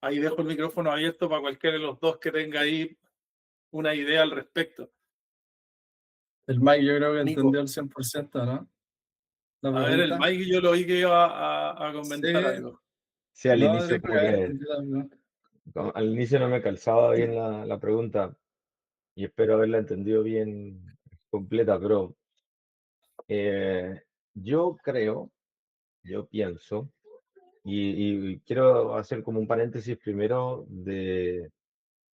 Ahí dejo el micrófono abierto para cualquiera de los dos que tenga ahí una idea al respecto. El Mike yo creo que Nico, entendió el 100%, ¿no? La a ver, el pregunta. Mike yo lo oí que iba a Sí, comentar algo. Sí, al no, inicio yo creo como que que, entendió algo. al inicio no me calzaba bien la pregunta y espero haberla entendido bien completa, pero eh, yo creo, yo pienso, y quiero hacer como un paréntesis primero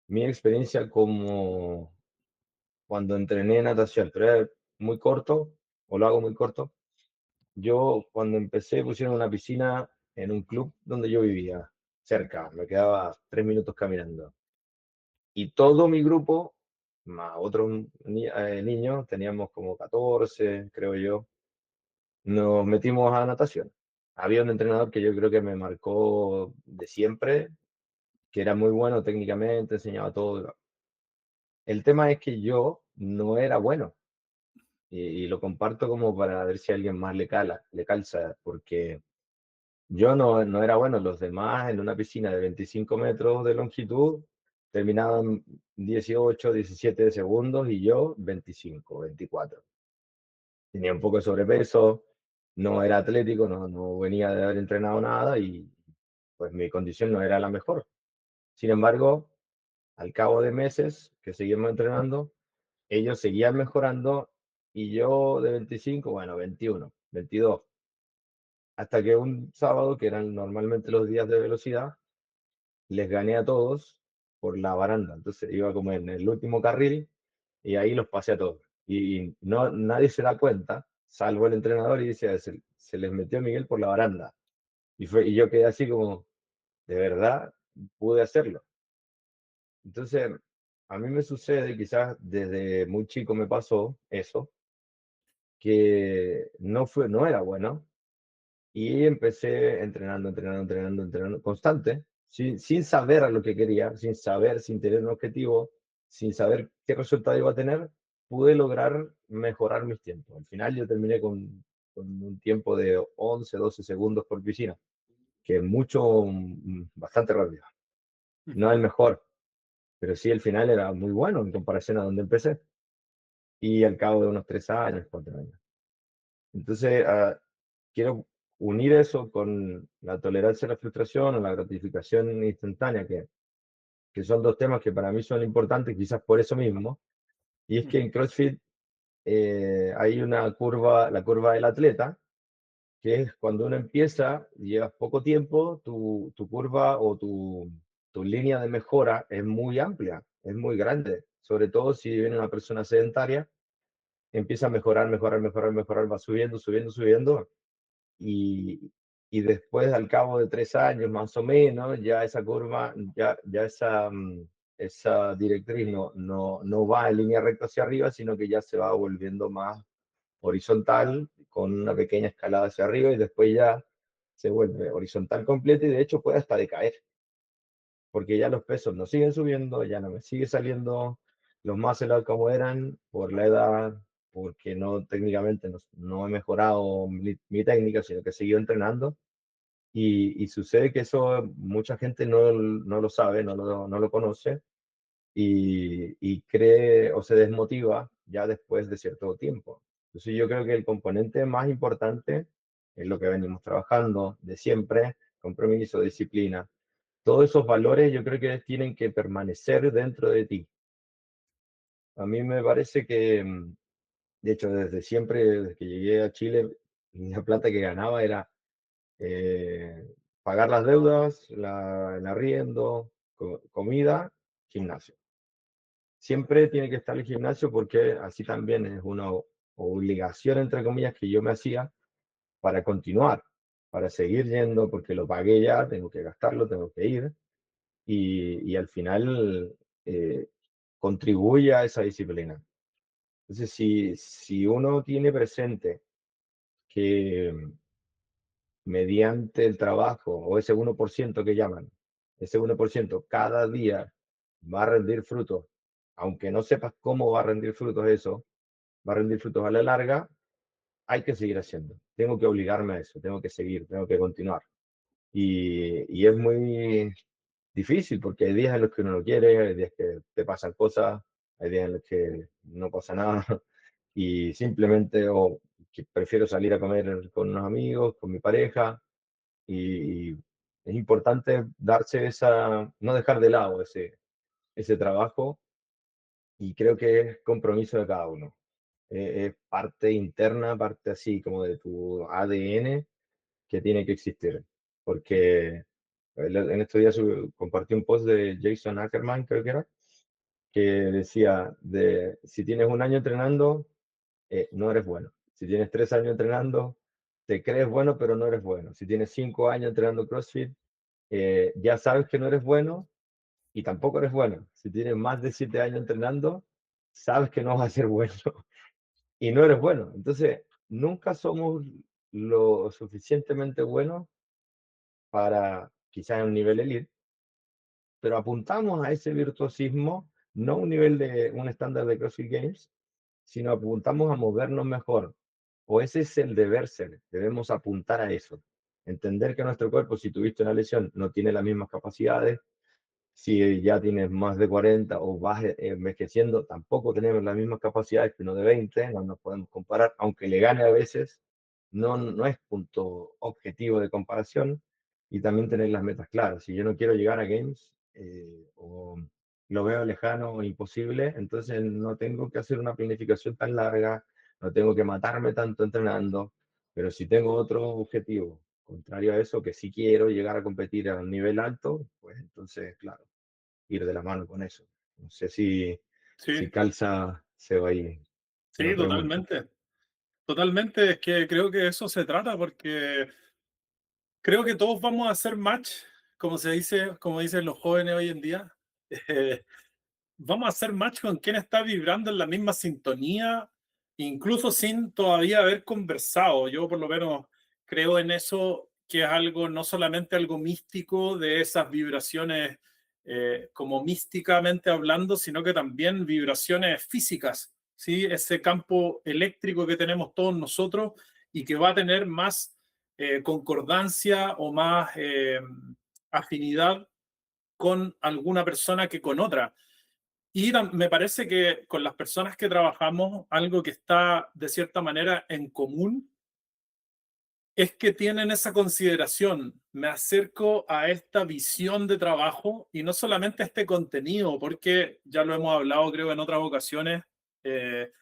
mi experiencia como cuando entrené natación, pero es muy corto, o lo hago muy corto. Yo cuando empecé pusieron una piscina en un club donde yo vivía, cerca, me quedaba 3 minutos caminando. Y todo mi grupo, más otros niños, teníamos como 14, creo yo, nos metimos a natación. Había un entrenador que yo creo que me marcó de siempre, que era muy bueno técnicamente, enseñaba todo. El tema es que yo no era bueno, y lo comparto como para ver si a alguien más le calza, porque yo no era bueno. Los demás en una piscina de 25 metros de longitud terminaban 18, 17 segundos y yo 25, 24. Tenía un poco de sobrepeso, no era atlético, no venía de haber entrenado nada y pues mi condición no era la mejor. Sin embargo, al cabo de meses que seguimos entrenando, ellos seguían mejorando y yo de 25, bueno, 21, 22. Hasta que un sábado, que eran normalmente los días de velocidad, les gané a todos por la baranda. Entonces iba como en el último carril y ahí los pasé a todos. Y no, nadie se da cuenta, salvo el entrenador, y dice, se les metió Miguel por la baranda. Y yo quedé así como, de verdad, pude hacerlo. Entonces, a mí me sucede, quizás desde muy chico me pasó eso, que no era bueno. Y empecé entrenando, entrenando, entrenando, entrenando, constante, sin saber a lo que quería, sin saber, sin tener un objetivo, sin saber qué resultado iba a tener, pude lograr mejorar mis tiempos. Al final yo terminé con un tiempo de 11, 12 segundos por piscina, que es mucho, bastante rápido. No el mejor, pero sí el final era muy bueno en comparación a donde empecé. Y al cabo de unos 3 años, 4 años. Entonces, quiero unir eso con la tolerancia a la frustración o la gratificación instantánea, que son dos temas que para mí son importantes, quizás por eso mismo. Y es que en CrossFit hay una curva, la curva del atleta, que es cuando uno empieza, llevas poco tiempo, tu curva o tu línea de mejora es muy amplia, es muy grande. Sobre todo si viene una persona sedentaria, empieza a mejorar, mejorar, mejorar, mejorar, va subiendo, subiendo, subiendo y, y después al cabo de 3 años más o menos, ya esa curva, ya esa directriz no va en línea recta hacia arriba, sino que ya se va volviendo más horizontal, con una pequeña escalada hacia arriba y después ya se vuelve horizontal completa y de hecho puede hasta decaer, porque ya los pesos no siguen subiendo, ya no me sigue saliendo los muscle up como eran por la edad, porque no técnicamente no he mejorado mi técnica, sino que he seguido entrenando. Y sucede que eso mucha gente no lo sabe, no lo conoce y cree o se desmotiva ya después de cierto tiempo. Entonces yo creo que el componente más importante es lo que venimos trabajando de siempre: compromiso, disciplina. Todos esos valores yo creo que tienen que permanecer dentro de ti. A mí me parece que, de hecho, desde siempre, desde que llegué a Chile, la plata que ganaba era eh, pagar las deudas, el arriendo, comida, gimnasio. Siempre tiene que estar el gimnasio porque así también es una obligación, entre comillas, que yo me hacía para continuar, para seguir yendo, porque lo pagué ya, tengo que gastarlo, tengo que ir. Y al final eh, contribuye a esa disciplina. Entonces, si uno tiene presente que mediante el trabajo, o ese 1% que llaman, ese 1% cada día va a rendir frutos, aunque no sepas cómo va a rendir frutos eso, va a rendir frutos a la larga, hay que seguir haciendo. Tengo que obligarme a eso, tengo que seguir, tengo que continuar. Y es muy difícil porque hay días en los que uno no quiere, hay días que te pasan cosas, hay días en los que no pasa nada y simplemente o que prefiero salir a comer con unos amigos, con mi pareja, y es importante darse no dejar de lado ese trabajo, y creo que es compromiso de cada uno. Es parte interna, parte así como de tu ADN que tiene que existir. Porque en estos días compartí un post de Jason Ackerman, creo que era, que decía, si tienes un año entrenando, no eres bueno. Si tienes 3 años entrenando, te crees bueno, pero no eres bueno. Si tienes 5 años entrenando CrossFit, ya sabes que no eres bueno y tampoco eres bueno. Si tienes más de 7 años entrenando, sabes que no vas a ser bueno y no eres bueno. Entonces, nunca somos lo suficientemente buenos para quizás en un nivel elite, pero apuntamos a ese virtuosismo, no a un nivel de un estándar de CrossFit Games, sino apuntamos a movernos mejor. O ese es el deber ser, debemos apuntar a eso. Entender que nuestro cuerpo, si tuviste una lesión, no tiene las mismas capacidades. Si ya tienes más de 40 o vas envejeciendo, tampoco tenemos las mismas capacidades que uno de 20, no nos podemos comparar, aunque le gane a veces, no es punto objetivo de comparación. Y también tener las metas claras. Si yo no quiero llegar a Games o lo veo lejano o imposible, entonces no tengo que hacer una planificación tan larga, no tengo que matarme tanto entrenando, pero si tengo otro objetivo contrario a eso, que sí quiero llegar a competir a un nivel alto, pues entonces, claro, ir de la mano con eso. No sé si Sí, calza se va ahí sí, la pregunta. totalmente. Totalmente, es que creo que eso se trata porque creo que todos vamos a hacer match, como se dice, como dicen los jóvenes hoy en día. Eh, Vamos a hacer match con quien está vibrando en la misma sintonía, incluso sin todavía haber conversado. Yo por lo menos creo en eso, que es algo, no solamente algo místico de esas vibraciones como místicamente hablando, sino que también vibraciones físicas, ¿sí? Ese campo eléctrico que tenemos todos nosotros y que va a tener más concordancia o más afinidad con alguna persona que con otra. Y me parece que con las personas que trabajamos, algo que está de cierta manera en común es que tienen esa consideración. Me acerco a esta visión de trabajo y no solamente a este contenido, porque ya lo hemos hablado, creo, en otras ocasiones. eh,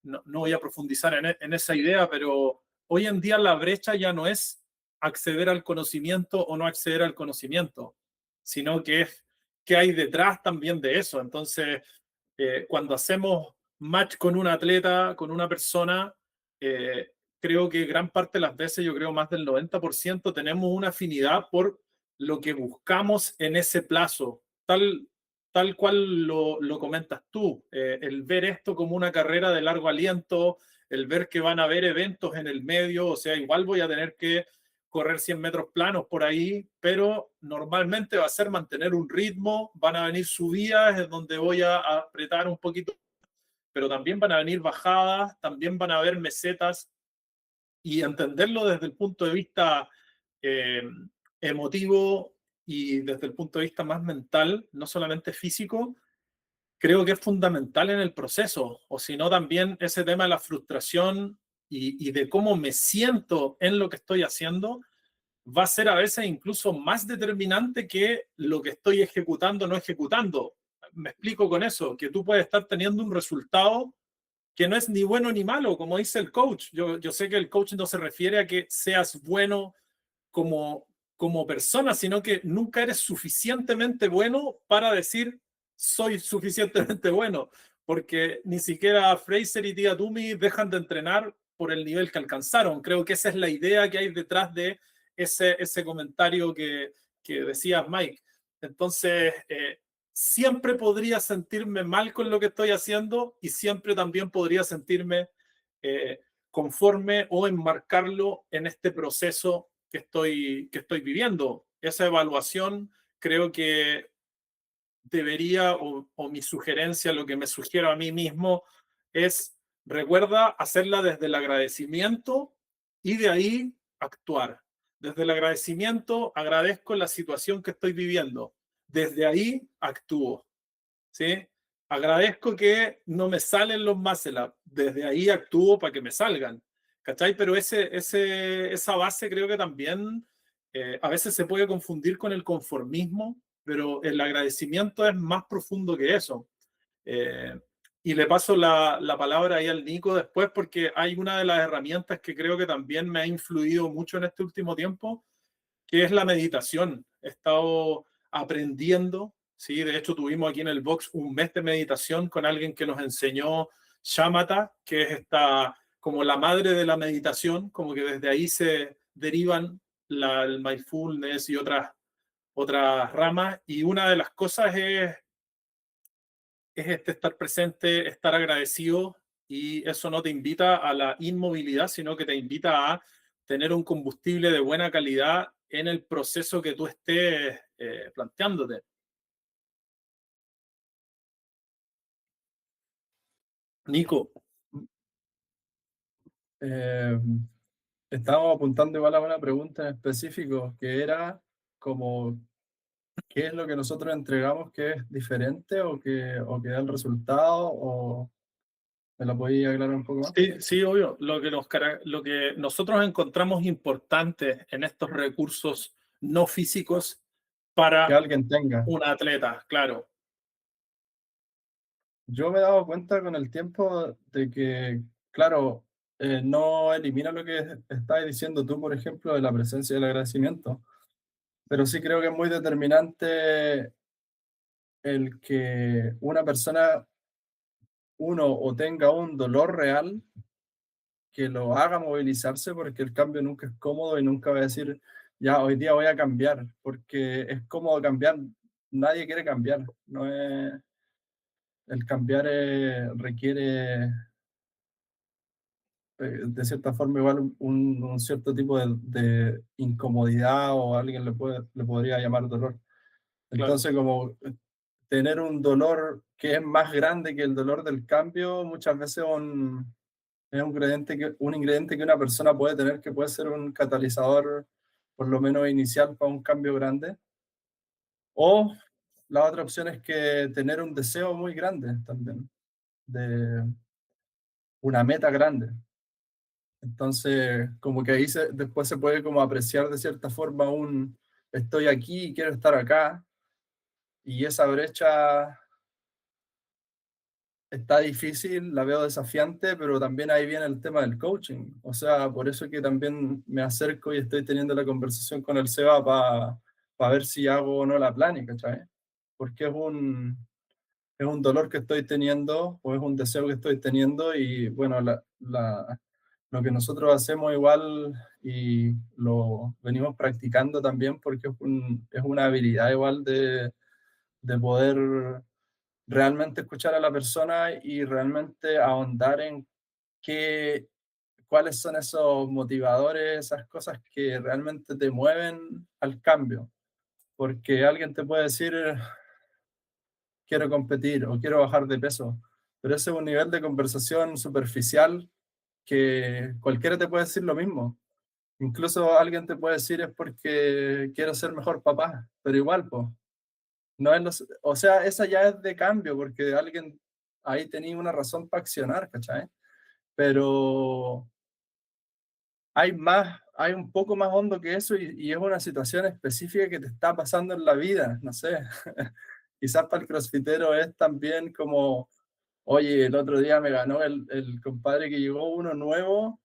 no voy a profundizar en esa idea, pero hoy en día la brecha ya no es acceder al conocimiento o no acceder al conocimiento, sino que es qué hay detrás también de eso. Entonces, cuando hacemos match con un atleta, con una persona, creo que gran parte de las veces, yo creo más del 90%, tenemos una afinidad por lo que buscamos en ese plazo, tal cual lo comentas tú, el ver esto como una carrera de largo aliento, el ver que van a haber eventos en el medio, o sea, igual voy a tener que correr 100 metros planos por ahí, pero normalmente va a ser mantener un ritmo, van a venir subidas en donde voy a apretar un poquito, pero también van a venir bajadas, también van a haber mesetas, y entenderlo desde el punto de vista eh, emotivo y desde el punto de vista más mental, no solamente físico, creo que es fundamental en el proceso, o si no también ese tema de la frustración y de cómo me siento en lo que estoy haciendo, va a ser a veces incluso más determinante que lo que estoy ejecutando o no ejecutando. Me explico con eso, que tú puedes estar teniendo un resultado que no es ni bueno ni malo, como dice el coach. Yo sé que el coach no se refiere a que seas bueno como persona, sino que nunca eres suficientemente bueno para decir soy suficientemente bueno, porque ni siquiera Fraser y Tia Toomey dejan de entrenar por el nivel que alcanzaron. Creo que esa es la idea que hay detrás de ese comentario que decías, Mike. Entonces, siempre podría sentirme mal con lo que estoy haciendo y siempre también podría sentirme conforme o enmarcarlo en este proceso que estoy viviendo. Esa evaluación creo que debería, o mi sugerencia, lo que me sugiero a mí mismo, es recuerda hacerla desde el agradecimiento y de ahí actuar. Desde el agradecimiento agradezco la situación que estoy viviendo. Desde ahí actúo. ¿Sí? Agradezco que no me salen los muscle up. Desde ahí actúo para que me salgan. ¿Cachai? Pero esa base creo que también a veces se puede confundir con el conformismo, pero el agradecimiento es más profundo que eso. Eh, y le paso la palabra ahí al Nico después, porque hay una de las herramientas que creo que también me ha influido mucho en este último tiempo, que es la meditación. He estado aprendiendo ¿sí? De hecho, tuvimos aquí en el box un mes de meditación con alguien que nos enseñó Shamatha, que es como la madre de la meditación, como que desde ahí se derivan el mindfulness y otras ramas. Y una de las cosas es estar presente, estar agradecido, y eso no te invita a la inmovilidad, sino que te invita a tener un combustible de buena calidad en el proceso que tú estés planteándote. Nico. Estábamos apuntando igual a una pregunta en específico, que era como, ¿qué es lo que nosotros entregamos que es diferente o que da el resultado? ¿O me lo podía aclarar un poco más? Sí, sí, obvio. Lo que nosotros encontramos importante en estos recursos no físicos Que para alguien tenga. un atleta, claro. Yo me he dado cuenta con el tiempo de que, claro, no elimina lo que estás diciendo tú, por ejemplo, de la presencia y el agradecimiento, pero sí creo que es muy determinante el que una persona, uno, o tenga un dolor real que lo haga movilizarse, porque el cambio nunca es cómodo y nunca va a decir, ya, hoy día voy a cambiar, porque es cómodo cambiar, nadie quiere cambiar, no es, el cambiar requiere de cierta forma igual un cierto tipo de incomodidad, o alguien le podría llamar dolor. Claro, Entonces, como tener un dolor que es más grande que el dolor del cambio, muchas veces es un ingrediente que una persona puede tener, que puede ser un catalizador, por lo menos inicial, para un cambio grande. O la otra opción es que tener un deseo muy grande también, de una meta grande. Entonces, como que ahí después se puede como apreciar de cierta forma estoy aquí y quiero estar acá, y esa brecha está difícil, la veo desafiante, pero también ahí viene el tema del coaching. O sea, por eso que también me acerco y estoy teniendo la conversación con el Seba para ver si hago o no la planning, ¿cachai? Porque es un dolor que estoy teniendo, o es un deseo que estoy teniendo, y bueno, lo que nosotros hacemos igual, y lo venimos practicando también, porque es una habilidad igual de poder realmente escuchar a la persona y realmente ahondar en cuáles son esos motivadores, esas cosas que realmente te mueven al cambio. Porque alguien te puede decir, quiero competir o quiero bajar de peso, pero ese es un nivel de conversación superficial que cualquiera te puede decir lo mismo. Incluso alguien te puede decir, es porque quiero ser mejor papá, pero igual, pues, no es o sea, esa ya es de cambio, porque alguien ahí tenía una razón para accionar, ¿cachai? Pero hay un poco más hondo que eso, y es una situación específica que te está pasando en la vida, no sé. Quizás para el crossfitero es también como, oye, el otro día me ganó el compadre que llegó, uno nuevo,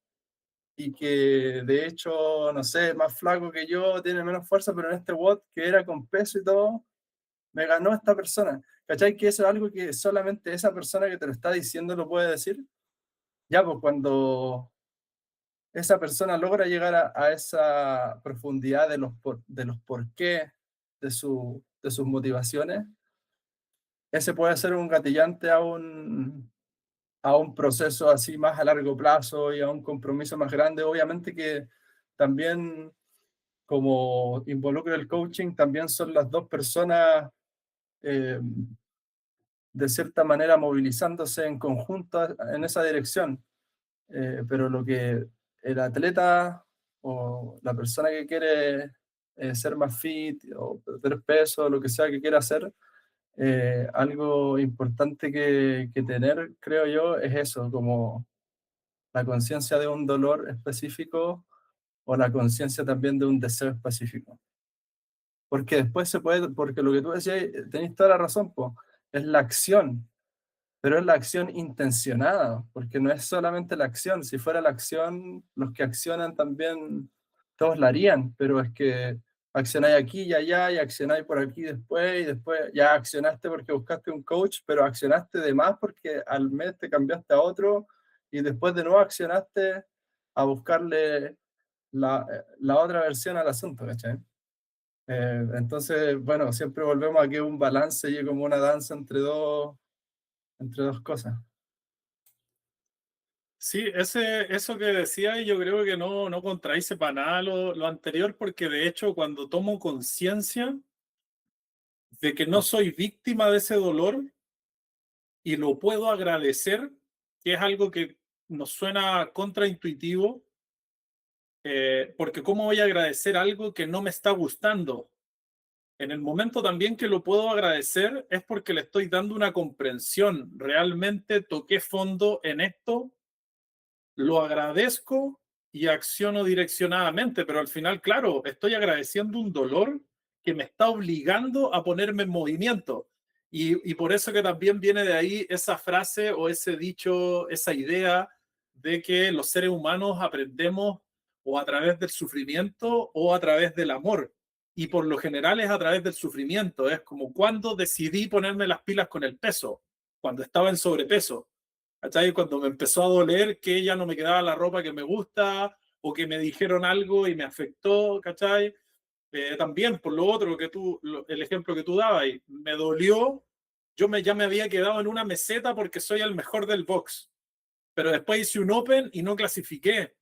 y que de hecho, no sé, más flaco que yo, tiene menos fuerza, pero en este WOD, que era con peso y todo, me ganó esta persona. ¿Cachai? Que eso es algo que solamente esa persona que te lo está diciendo lo puede decir. Ya, pues cuando esa persona logra llegar a esa profundidad de los por qué de sus motivaciones, ese puede ser un gatillante a un proceso así más a largo plazo y a un compromiso más grande. Obviamente que también, como involucra el coaching, también son las dos personas eh, de cierta manera movilizándose en conjunto en esa dirección. Pero lo que el atleta o la persona que quiere ser más fit o perder peso, lo que sea que quiera hacer, algo importante que tener, creo yo, es eso, como la conciencia de un dolor específico, o la conciencia también de un deseo específico. Porque después se puede, porque lo que tú decías, tenés toda la razón, po, es la acción, pero es la acción intencionada, porque no es solamente la acción. Si fuera la acción, los que accionan también, todos la harían, pero es que accionáis aquí y allá, y accionáis por aquí después, y después ya accionaste porque buscaste un coach, pero accionaste de más porque al mes te cambiaste a otro, y después de nuevo accionaste a buscarle la otra versión al asunto, ¿cachai? Entonces, bueno, siempre volvemos a que es un balance y como una danza entre dos cosas. Sí, eso que decía, yo creo que no contradice para nada lo anterior, porque de hecho cuando tomo conciencia de que no soy víctima de ese dolor y lo puedo agradecer, que es algo que nos suena contraintuitivo, porque ¿cómo voy a agradecer algo que no me está gustando? En el momento también que lo puedo agradecer es porque le estoy dando una comprensión. Realmente toqué fondo en esto, lo agradezco y acciono direccionadamente, pero al final, claro, estoy agradeciendo un dolor que me está obligando a ponerme en movimiento. Y por eso que también viene de ahí esa frase o ese dicho, esa idea de que los seres humanos aprendemos o a través del sufrimiento o a través del amor. Y por lo general es a través del sufrimiento. Es como cuando decidí ponerme las pilas con el peso, cuando estaba en sobrepeso. ¿Cachai? Cuando me empezó a doler que ya no me quedaba la ropa que me gusta o que me dijeron algo y me afectó, ¿cachai? También por lo otro que el ejemplo que tú dabas, y me dolió, ya me había quedado en una meseta porque soy el mejor del box, pero después hice un open y no clasifiqué.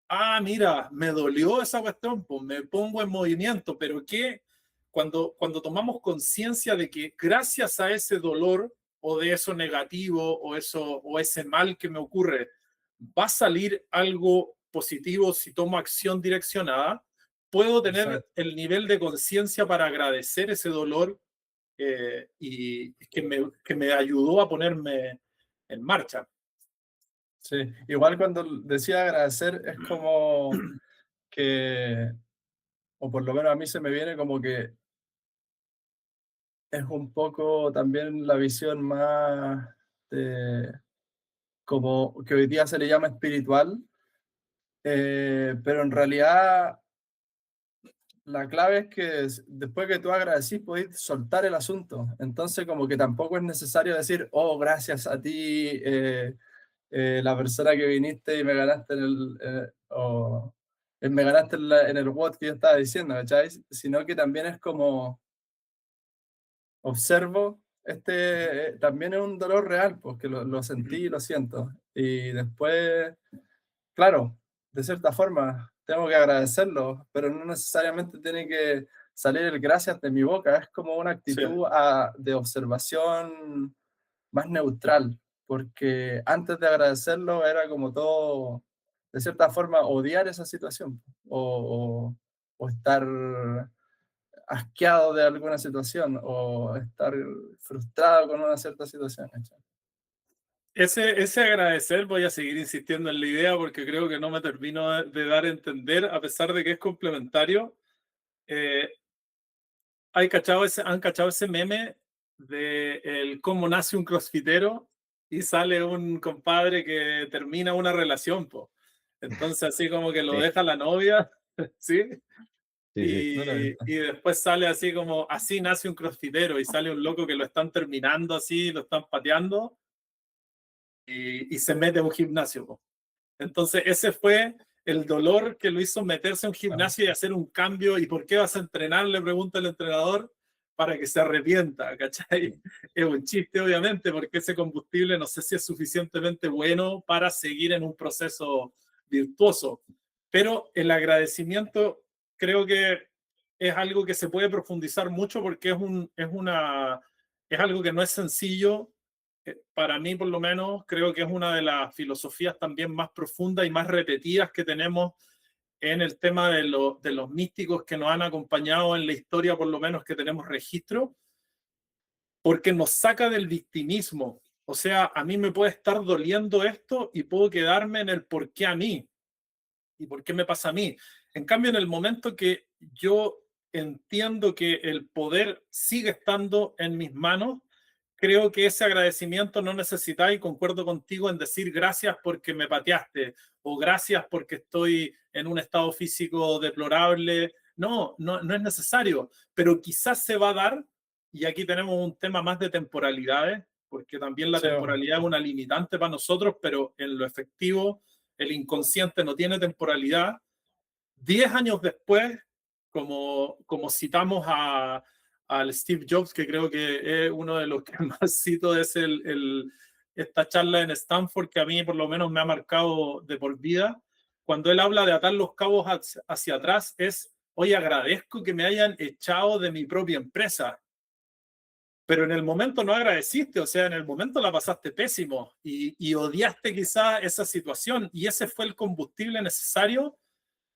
Ah, mira, me dolió esa cuestión, pues me pongo en movimiento, pero que cuando tomamos conciencia de que gracias a ese dolor o de eso negativo o ese mal que me ocurre, va a salir algo positivo si tomo acción direccionada, puedo tener Exacto. el nivel de conciencia para agradecer ese dolor y que me ayudó a ponerme en marcha. Sí, igual cuando decía agradecer es como que, o por lo menos a mí se me viene como que es un poco también la visión más de, como que hoy día se le llama espiritual, pero en realidad la clave es que después que tú agradecís podés soltar el asunto. Entonces como que tampoco es necesario decir, oh, gracias a ti, la persona que viniste y me ganaste me ganaste en el WOT que yo estaba diciendo, ¿cachai? Sino que también es como observo, también es un dolor real, porque lo sentí y lo siento. Y después, claro, de cierta forma, tengo que agradecerlo, pero no necesariamente tiene que salir el gracias de mi boca, es como una Sí. actitud de observación más neutral, porque antes de agradecerlo era como todo, de cierta forma, odiar esa situación o estar asqueado de alguna situación o estar frustrado con una cierta situación. Ese agradecer, voy a seguir insistiendo en la idea porque creo que no me termino de dar a entender, a pesar de que es complementario. ¿Han cachado ese meme de el cómo nace un crossfitero y sale un compadre que termina una relación, po? Entonces así como que lo Sí, deja la novia, ¿sí? sí, sí. No lo he visto. Y después sale así como, así nace un crossfitero y sale un loco que lo están terminando así, lo están pateando y se mete a un gimnasio, po. Entonces, ese fue el dolor que lo hizo meterse a un Claro. gimnasio y hacer un cambio. ¿Y por qué vas a entrenar? Le pregunta el entrenador, para que se arrepienta, ¿cachai? Es un chiste, obviamente, porque ese combustible no sé si es suficientemente bueno para seguir en un proceso virtuoso. Pero el agradecimiento creo que es algo que se puede profundizar mucho porque es algo que no es sencillo. Para mí, por lo menos, creo que es una de las filosofías también más profundas y más repetidas que tenemos en el tema de los místicos que nos han acompañado en la historia, por lo menos que tenemos registro, porque nos saca del victimismo. O sea, a mí me puede estar doliendo esto y puedo quedarme en el por qué a mí y por qué me pasa a mí. En cambio, en el momento que yo entiendo que el poder sigue estando en mis manos, creo que ese agradecimiento no necesita, y concuerdo contigo en decir gracias porque me pateaste o gracias porque estoy en un estado físico deplorable no es necesario, pero quizás se va a dar, y aquí tenemos un tema más de temporalidades, porque también la Sí, temporalidad es una limitante para nosotros, pero en lo efectivo el inconsciente no tiene temporalidad. 10 años después, como citamos al Steve Jobs, que creo que es uno de los que más cito, es esta charla en Stanford, que a mí por lo menos me ha marcado de por vida. Cuando él habla de atar los cabos hacia atrás, es, oye, agradezco que me hayan echado de mi propia empresa, pero en el momento no agradeciste, o sea, en el momento la pasaste pésimo y odiaste quizá esa situación, y ese fue el combustible necesario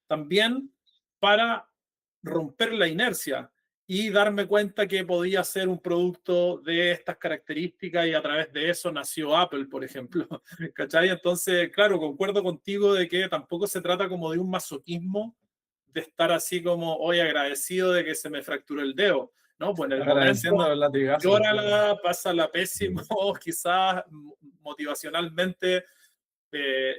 también para romper la inercia y darme cuenta que podía ser un producto de estas características, y a través de eso nació Apple, por ejemplo. ¿Cachai? Entonces, claro, concuerdo contigo de que tampoco se trata como de un masoquismo, de estar así como hoy agradecido de que se me fracturó el dedo. No, pues en el momento agradeciendo los latigazos. llórala, pásala pésimo, quizás motivacionalmente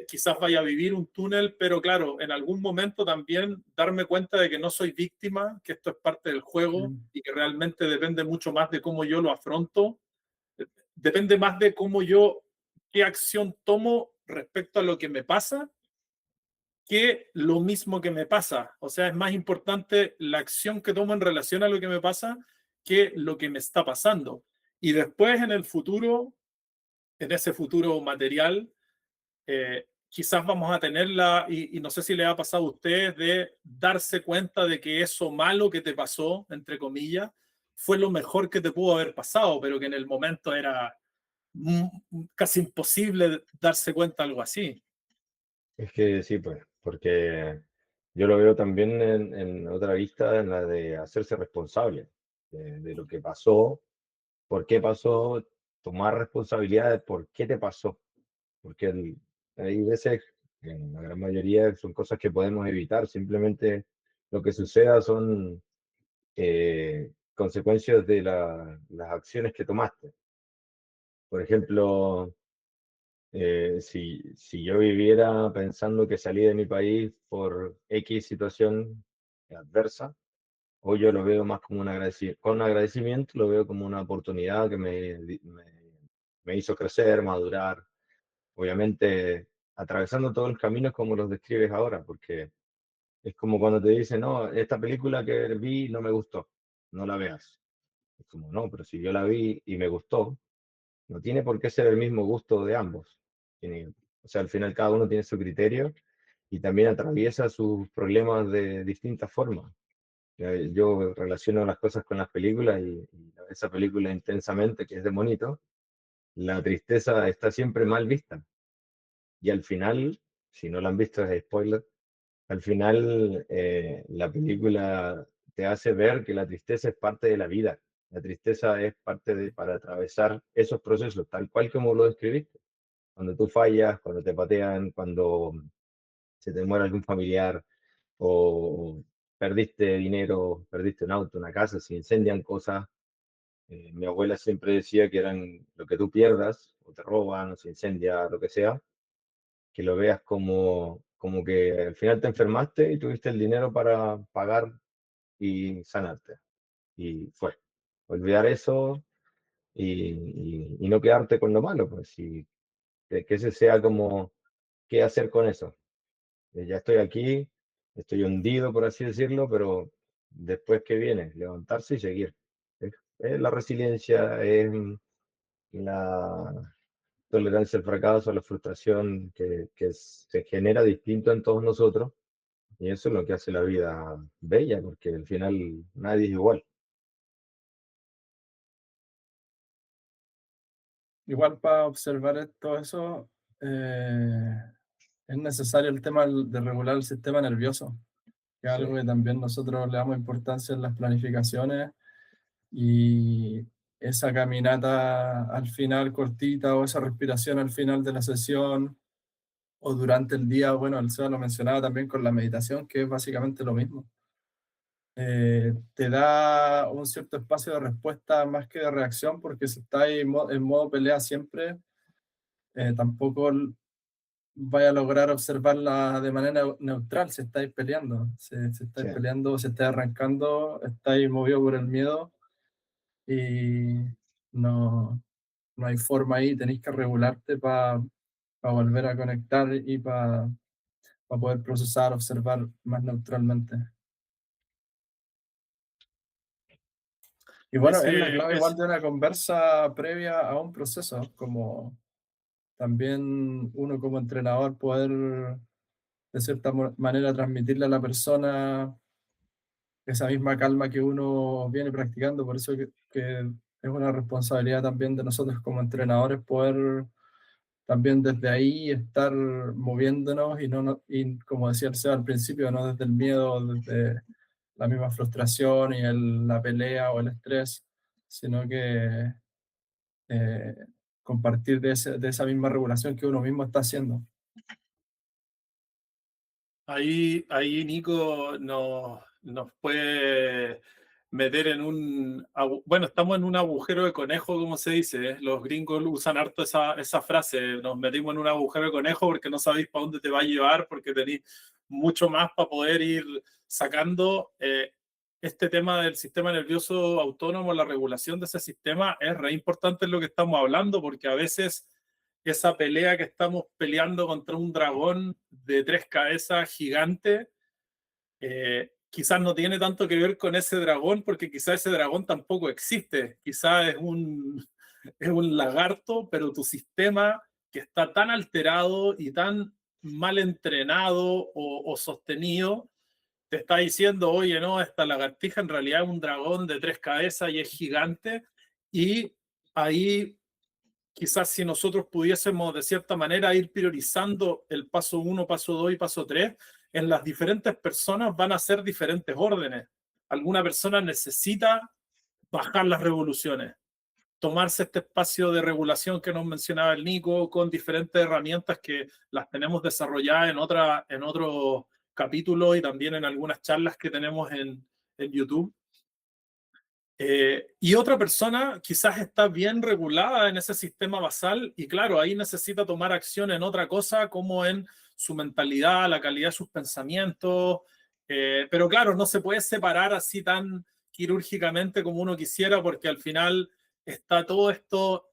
quizás vaya a vivir un túnel, pero claro, en algún momento también darme cuenta de que no soy víctima, que esto es parte del juego y que realmente depende mucho más de cómo yo lo afronto, depende más de cómo yo, qué acción tomo respecto a lo que me pasa, que lo mismo que me pasa. O sea, es más importante la acción que tomo en relación a lo que me pasa que lo que me está pasando. Y después en el futuro, en ese futuro material, quizás vamos a tenerla, y no sé si le ha pasado a ustedes, de darse cuenta de que eso malo que te pasó, entre comillas, fue lo mejor que te pudo haber pasado, pero que en el momento era casi imposible darse cuenta de algo así. Es que sí, pues, porque yo lo veo también en otra vista, en la de hacerse responsable de lo que pasó, por qué pasó, tomar responsabilidad de por qué te pasó. Porque hay veces, en la gran mayoría, son cosas que podemos evitar, simplemente lo que suceda son consecuencias de las acciones que tomaste. Por ejemplo, si yo viviera pensando que salí de mi país por X situación adversa, hoy yo lo veo más como un agradecimiento, con agradecimiento lo veo como una oportunidad que me hizo crecer, madurar, obviamente atravesando todos los caminos como los describes ahora, porque es como cuando te dicen, no, esta película que vi no me gustó, no la veas. Es como, no, pero si yo la vi y me gustó, no tiene por qué ser el mismo gusto de ambos. O sea, al final cada uno tiene su criterio y también atraviesa sus problemas de distintas formas. Yo relaciono las cosas con las películas y esa película intensamente, que es de monito, la tristeza está siempre mal vista. Y al final, si no la han visto es spoiler, al final la película te hace ver que la tristeza es parte de la vida. La tristeza es parte de, para atravesar esos procesos, tal cual como lo describiste. Cuando tú fallas, cuando te patean, cuando se te muere algún familiar o perdiste dinero, perdiste un auto, una casa, se incendian cosas. Mi abuela siempre decía que eran lo que tú pierdas, o te roban, o se incendia, lo que sea, que lo veas como que al final te enfermaste y tuviste el dinero para pagar y sanarte. Y fue. Olvidar eso y no quedarte con lo malo, pues, y que ese sea como, ¿qué hacer con eso? Ya estoy aquí, estoy hundido, por así decirlo, pero después, ¿qué viene? Levantarse y seguir. Es la resiliencia, es la tolerancia al fracaso, a la frustración que se genera distinto en todos nosotros, y eso es lo que hace la vida bella, porque al final nadie es igual. Igual para observar todo eso, es necesario el tema de regular el sistema nervioso, que es Sí. algo que también nosotros le damos importancia en las planificaciones, y esa caminata al final cortita o esa respiración al final de la sesión o durante el día, bueno, el Seba lo mencionaba también con la meditación, que es básicamente lo mismo. Te da un cierto espacio de respuesta más que de reacción, porque si estás en modo pelea siempre, tampoco vaya a lograr observarla de manera neutral si estáis peleando. Si estáis Sí. peleando, si estáis arrancando, estáis movidos por el miedo y no, no hay forma ahí, tenéis que regularte para volver a conectar y para poder procesar, observar más neutralmente. Y bueno, es la clave igual de una conversa previa a un proceso, como también uno como entrenador poder de cierta manera transmitirle a la persona esa misma calma que uno viene practicando. Por eso que es una responsabilidad también de nosotros como entrenadores poder también desde ahí estar moviéndonos y como decía el Seba al principio, no desde el miedo, desde la misma frustración y la pelea o el estrés, sino que eh, compartir de esa misma regulación que uno mismo está haciendo. Ahí Nico nos puede meter en bueno, estamos en un agujero de conejo, como se dice, ¿eh? Los gringos usan harto esa frase, nos metimos en un agujero de conejo porque no sabéis para dónde te va a llevar, porque tenéis mucho más para poder ir sacando. Este tema del sistema nervioso autónomo, la regulación de ese sistema es re importante en lo que estamos hablando, porque a veces esa pelea que estamos peleando contra un dragón de 3 cabezas gigante, quizás no tiene tanto que ver con ese dragón, porque quizás ese dragón tampoco existe, quizás es un lagarto, pero tu sistema que está tan alterado y tan mal entrenado o sostenido, te está diciendo, oye, no, esta lagartija en realidad es un dragón de 3 cabezas y es gigante, y ahí quizás si nosotros pudiésemos de cierta manera ir priorizando el paso 1, paso 2 y paso 3, en las diferentes personas van a ser diferentes órdenes. Alguna persona necesita bajar las revoluciones, tomarse este espacio de regulación que nos mencionaba el Nico, con diferentes herramientas que las tenemos desarrolladas en otros capítulos y también en algunas charlas que tenemos en YouTube. Y otra persona quizás está bien regulada en ese sistema basal y claro, ahí necesita tomar acción en otra cosa como en su mentalidad, la calidad de sus pensamientos, pero claro, no se puede separar así tan quirúrgicamente como uno quisiera porque al final está todo esto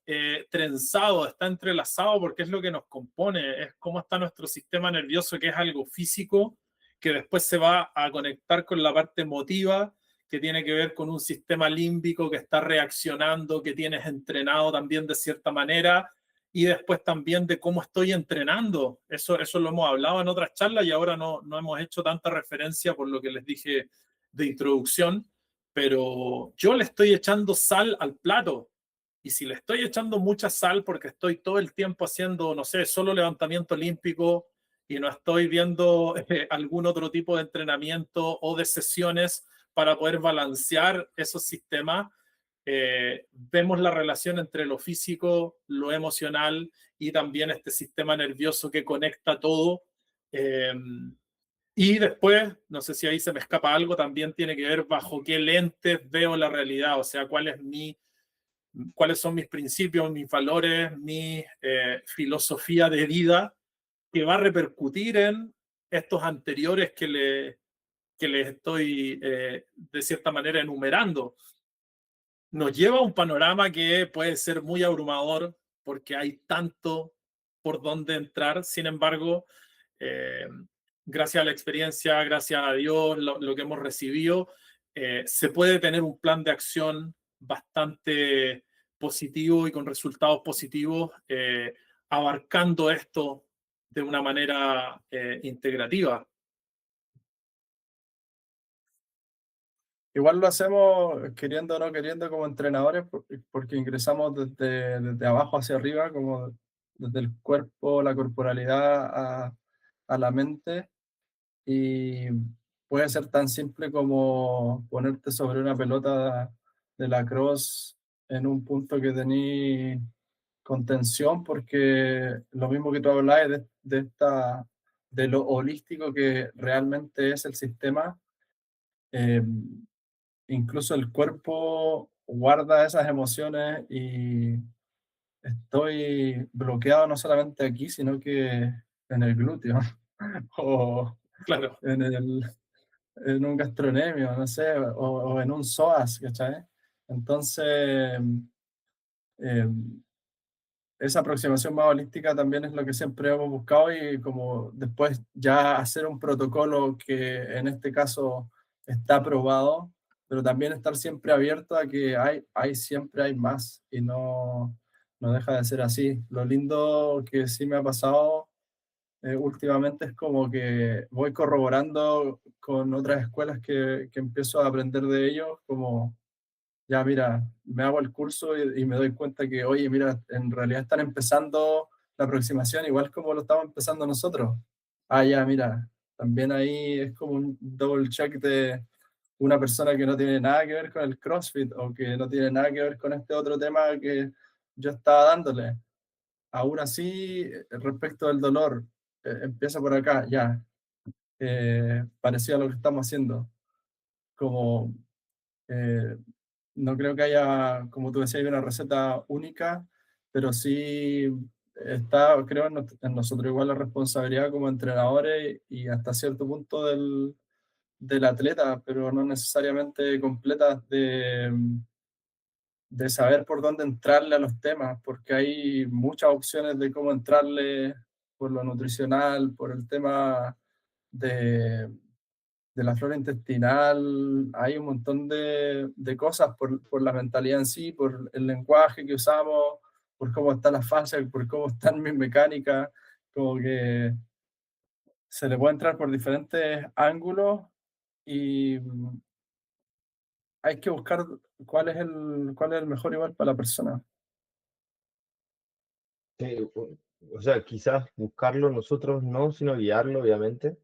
trenzado, está entrelazado porque es lo que nos compone, es cómo está nuestro sistema nervioso que es algo físico que después se va a conectar con la parte emotiva que tiene que ver con un sistema límbico que está reaccionando, que tienes entrenado también de cierta manera, y después también de cómo estoy entrenando. Eso lo hemos hablado en otras charlas y ahora no hemos hecho tanta referencia por lo que les dije de introducción, pero yo le estoy echando sal al plato. Y si le estoy echando mucha sal porque estoy todo el tiempo haciendo, no sé, solo levantamiento olímpico y no estoy viendo algún otro tipo de entrenamiento o de sesiones para poder balancear esos sistemas, vemos la relación entre lo físico, lo emocional y también este sistema nervioso que conecta todo. Y después, no sé si ahí se me escapa algo, también tiene que ver bajo qué lentes veo la realidad, o sea, cuáles son mis principios, mis valores, mi filosofía de vida, que va a repercutir en estos anteriores que les estoy de cierta manera enumerando. Nos lleva a un panorama que puede ser muy abrumador porque hay tanto por donde entrar. Sin embargo, eh, gracias a la experiencia, gracias a Dios, lo que hemos recibido, se puede tener un plan de acción bastante positivo y con resultados positivos, abarcando esto de una manera integrativa. Igual lo hacemos queriendo o no queriendo como entrenadores, porque ingresamos desde abajo hacia arriba, como desde el cuerpo, la corporalidad a la mente, y puede ser tan simple como ponerte sobre una pelota de lacrosse en un punto que tenés contención, porque lo mismo que tú hablabas de lo holístico que realmente es el sistema. eh, Incluso el cuerpo guarda esas emociones y estoy bloqueado no solamente aquí, sino que en el glúteo o Claro, en un gastronemio, no sé, o en un psoas, ¿cachai? Entonces, eh, esa aproximación más holística también es lo que siempre hemos buscado y como después ya hacer un protocolo que en este caso está aprobado, pero también estar siempre abierto a que siempre hay más y no deja de ser así. Lo lindo que sí me ha pasado últimamente es como que voy corroborando con otras escuelas que empiezo a aprender de ellos, como ya mira, me hago el curso y me doy cuenta que, oye, mira, en realidad están empezando la aproximación igual como lo estamos empezando nosotros. Ah, ya, mira, también ahí es como un double check de una persona que no tiene nada que ver con el CrossFit o que no tiene nada que ver con este otro tema que yo estaba dándole. Aún así, respecto del dolor, empieza por acá, ya, parecido a lo que estamos haciendo. Como eh, no creo que haya, como tú decías, una receta única, pero sí está, creo, en nosotros igual la responsabilidad como entrenadores y hasta cierto punto del atleta, pero no necesariamente completa de saber por dónde entrarle a los temas, porque hay muchas opciones de cómo entrarle por lo nutricional, por el tema de la flora intestinal, hay un montón de cosas por la mentalidad en sí, por el lenguaje que usamos, por cómo está la fascia, por cómo están mis mecánicas, como que se le puede entrar por diferentes ángulos y hay que buscar cuál es el mejor igual para la persona. Sí, o sea, quizás buscarlo nosotros no, sino guiarlo, obviamente.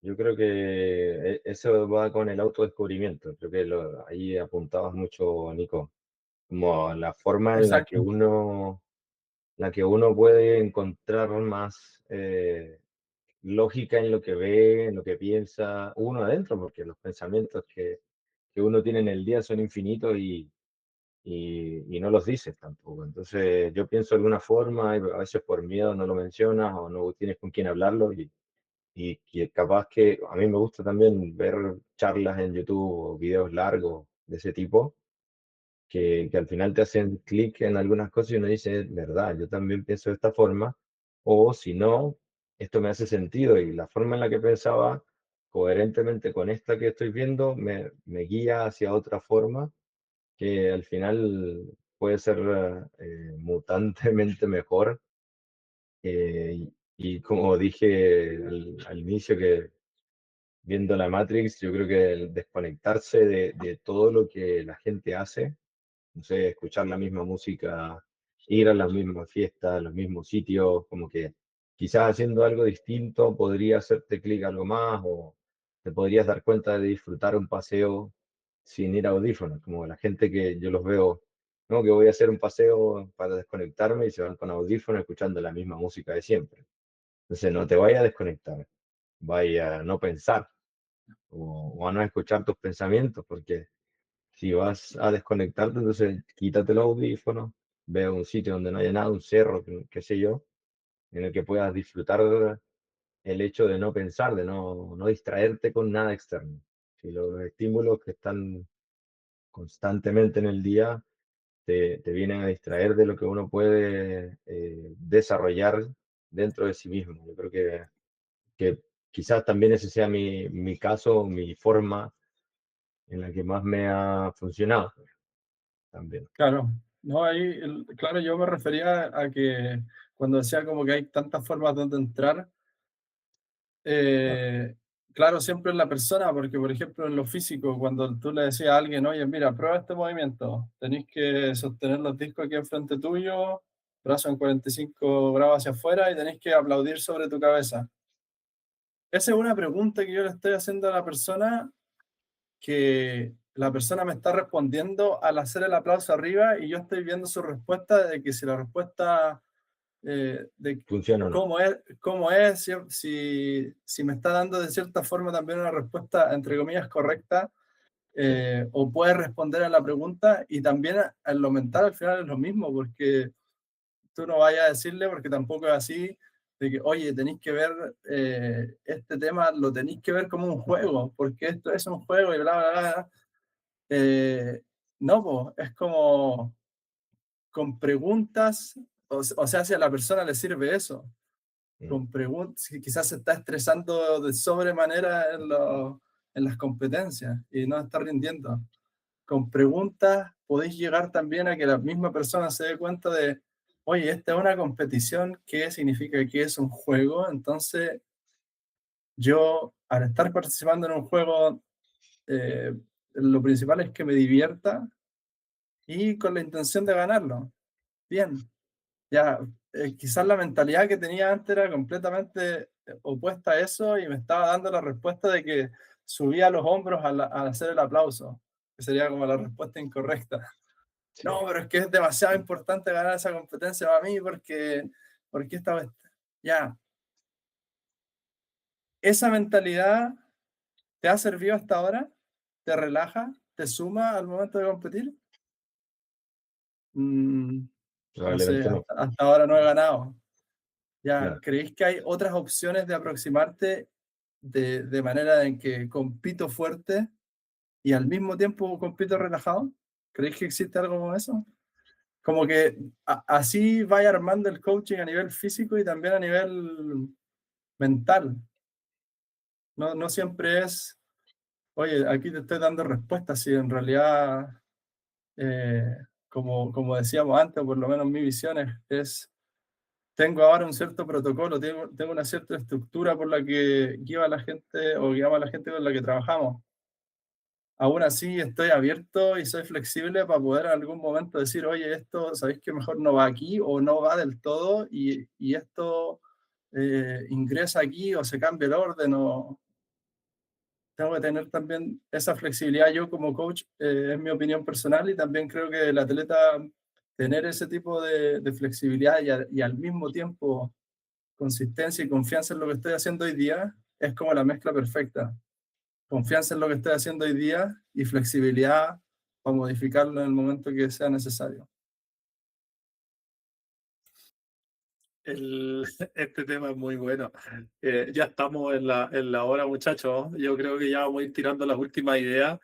Yo creo que eso va con el autodescubrimiento. Creo que ahí apuntabas mucho, Nico, como la forma en Exacto, la que uno puede encontrar más lógica en lo que ve, en lo que piensa uno adentro, porque los pensamientos que uno tiene en el día son infinitos y no los dices tampoco. Entonces yo pienso de alguna forma, y a veces por miedo no lo mencionas o no tienes con quién hablarlo y que capaz que a mí me gusta también ver charlas en YouTube o videos largos de ese tipo que al final te hacen clic en algunas cosas y uno dice, verdad, yo también pienso de esta forma, o si no, esto me hace sentido y la forma en la que pensaba, coherentemente con esta que estoy viendo, me guía hacia otra forma que al final puede ser mutantemente mejor. Y como dije al inicio, que viendo la Matrix, yo creo que el desconectarse de todo lo que la gente hace, no sé, escuchar la misma música, ir a las mismas fiestas, a los mismos sitios, como que quizás haciendo algo distinto podría hacerte clic algo más o te podrías dar cuenta de disfrutar un paseo sin ir a audífonos, como la gente que yo los veo, ¿no? Que voy a hacer un paseo para desconectarme y se van con audífonos escuchando la misma música de siempre. Entonces no te vayas a desconectar, vaya a no pensar o a no escuchar tus pensamientos, porque si vas a desconectarte, entonces quítate los audífonos, ve a un sitio donde no haya nada, un cerro, qué sé yo, en el que puedas disfrutar el hecho de no pensar, de no distraerte con nada externo. Si los estímulos que están constantemente en el día te vienen a distraer de lo que uno puede desarrollar dentro de sí mismo. Yo creo que quizás también ese sea mi caso, mi forma en la que más me ha funcionado también. claro. No, ahí, claro, yo me refería a que cuando decía como que hay tantas formas donde entrar, Claro. eh, claro, siempre en la persona, porque por ejemplo en lo físico, cuando tú le decías a alguien, oye, mira, prueba este movimiento, tenéis que sostener los discos aquí enfrente tuyo, brazo en 45 grados hacia afuera y tenéis que aplaudir sobre tu cabeza. Esa es una pregunta que yo le estoy haciendo a la persona que la persona me está respondiendo al hacer el aplauso arriba y yo estoy viendo su respuesta de que si la respuesta de ¿Funciona o no? cómo es si me está dando de cierta forma también una respuesta, entre comillas, correcta, Sí. o puede responder a la pregunta y también en lo mental al final es lo mismo, porque tú no vayas a decirle, porque tampoco es así, de que, oye, tenéis que ver este tema, lo tenéis que ver como un juego, porque esto es un juego y bla, bla, bla. No, pues, es como con preguntas, o sea, si a la persona le sirve eso, con preguntas, quizás se está estresando de sobremanera en las competencias y no está rindiendo. Con preguntas podéis llegar también a que la misma persona se dé cuenta de, oye, esta es una competición, ¿qué significa que es un juego? Entonces, yo, al estar participando en un juego, lo principal es que me divierta y con la intención de ganarlo. Bien, ya, quizás la mentalidad que tenía antes era completamente opuesta a eso y me estaba dando la respuesta de que subía los hombros al hacer el aplauso, que sería como la respuesta incorrecta. Sí. No, pero es que es demasiado importante ganar esa competencia para mí porque esta vez, ya, esa mentalidad te ha servido hasta ahora, te relaja, te suma al momento de competir. No sé, Probablemente no. hasta ahora no he ganado. Ya, Claro. ¿creéis que hay otras opciones de aproximarte de manera en que compito fuerte y al mismo tiempo compito relajado? ¿Creéis que existe algo como eso? Como que así vaya armando el coaching a nivel físico y también a nivel mental. No siempre es, oye, aquí te estoy dando respuestas, y en realidad, como decíamos antes, o por lo menos mi visión es tengo ahora un cierto protocolo, tengo una cierta estructura por la que guía a la gente o guiamos a la gente con la que trabajamos. Aún así, estoy abierto y soy flexible para poder en algún momento decir, oye, esto, ¿sabéis que mejor no va aquí o no va del todo y esto ingresa aquí o se cambia el orden? O tengo que tener también esa flexibilidad yo como coach, es mi opinión personal, y también creo que el atleta tener ese tipo de flexibilidad y al mismo tiempo consistencia y confianza en lo que estoy haciendo hoy día es como la mezcla perfecta. Confianza en lo que estoy haciendo hoy día y flexibilidad para modificarlo en el momento que sea necesario. Este tema es muy bueno. Ya estamos en la hora, muchachos. Yo creo que ya vamos a ir tirando las últimas ideas.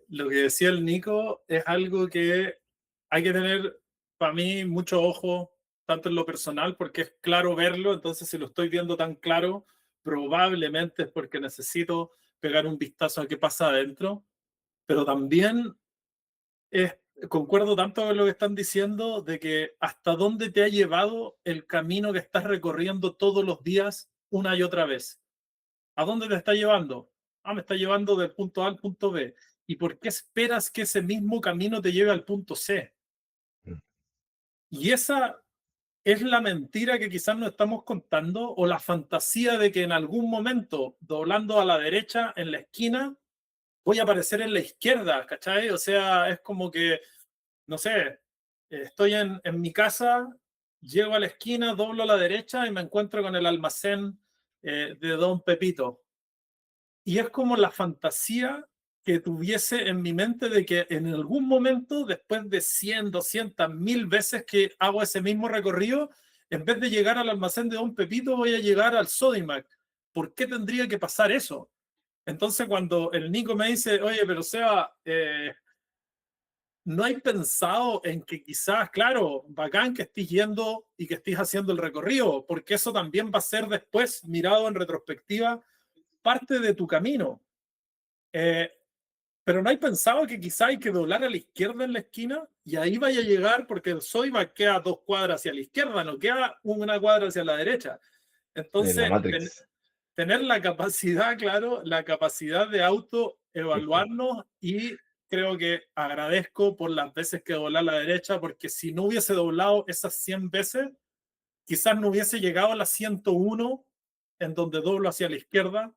Lo que decía el Nico es algo que hay que tener, para mí, mucho ojo, tanto en lo personal, porque es claro verlo. Entonces, si lo estoy viendo tan claro, probablemente es porque necesito pegar un vistazo a qué pasa adentro. Pero también es, concuerdo tanto con lo que están diciendo de que hasta dónde te ha llevado el camino que estás recorriendo todos los días una y otra vez. ¿A dónde te está llevando? Ah, me está llevando del punto A al punto B. ¿Y por qué esperas que ese mismo camino te lleve al punto C? Y esa es la mentira que quizás nos estamos contando, o la fantasía de que en algún momento, doblando a la derecha en la esquina, voy a aparecer en la izquierda, ¿cachai? O sea, es como que, no sé, estoy en mi casa, llego a la esquina, doblo a la derecha y me encuentro con el almacén de Don Pepito. Y es como la fantasía que tuviese en mi mente de que en algún momento, después de 100, 200, 1000 veces que hago ese mismo recorrido, en vez de llegar al almacén de Don Pepito, voy a llegar al Sodimac. ¿Por qué tendría que pasar eso? Entonces, cuando el Nico me dice, oye, pero Seba, ¿no hay pensado en que quizás, claro, bacán que estés yendo y que estés haciendo el recorrido, porque eso también va a ser después, mirado en retrospectiva, parte de tu camino? Pero ¿no hay pensado que quizá hay que doblar a la izquierda en la esquina y ahí vaya a llegar, porque el Soyba queda 2 cuadras hacia la izquierda, no queda 1 cuadra hacia la derecha? En la Entonces, Matrix. tener la capacidad, claro, la capacidad de autoevaluarnos, y creo que agradezco por las veces que doblé a la derecha, porque si no hubiese doblado esas 100 veces, quizás no hubiese llegado a la 101 en donde doblo hacia la izquierda.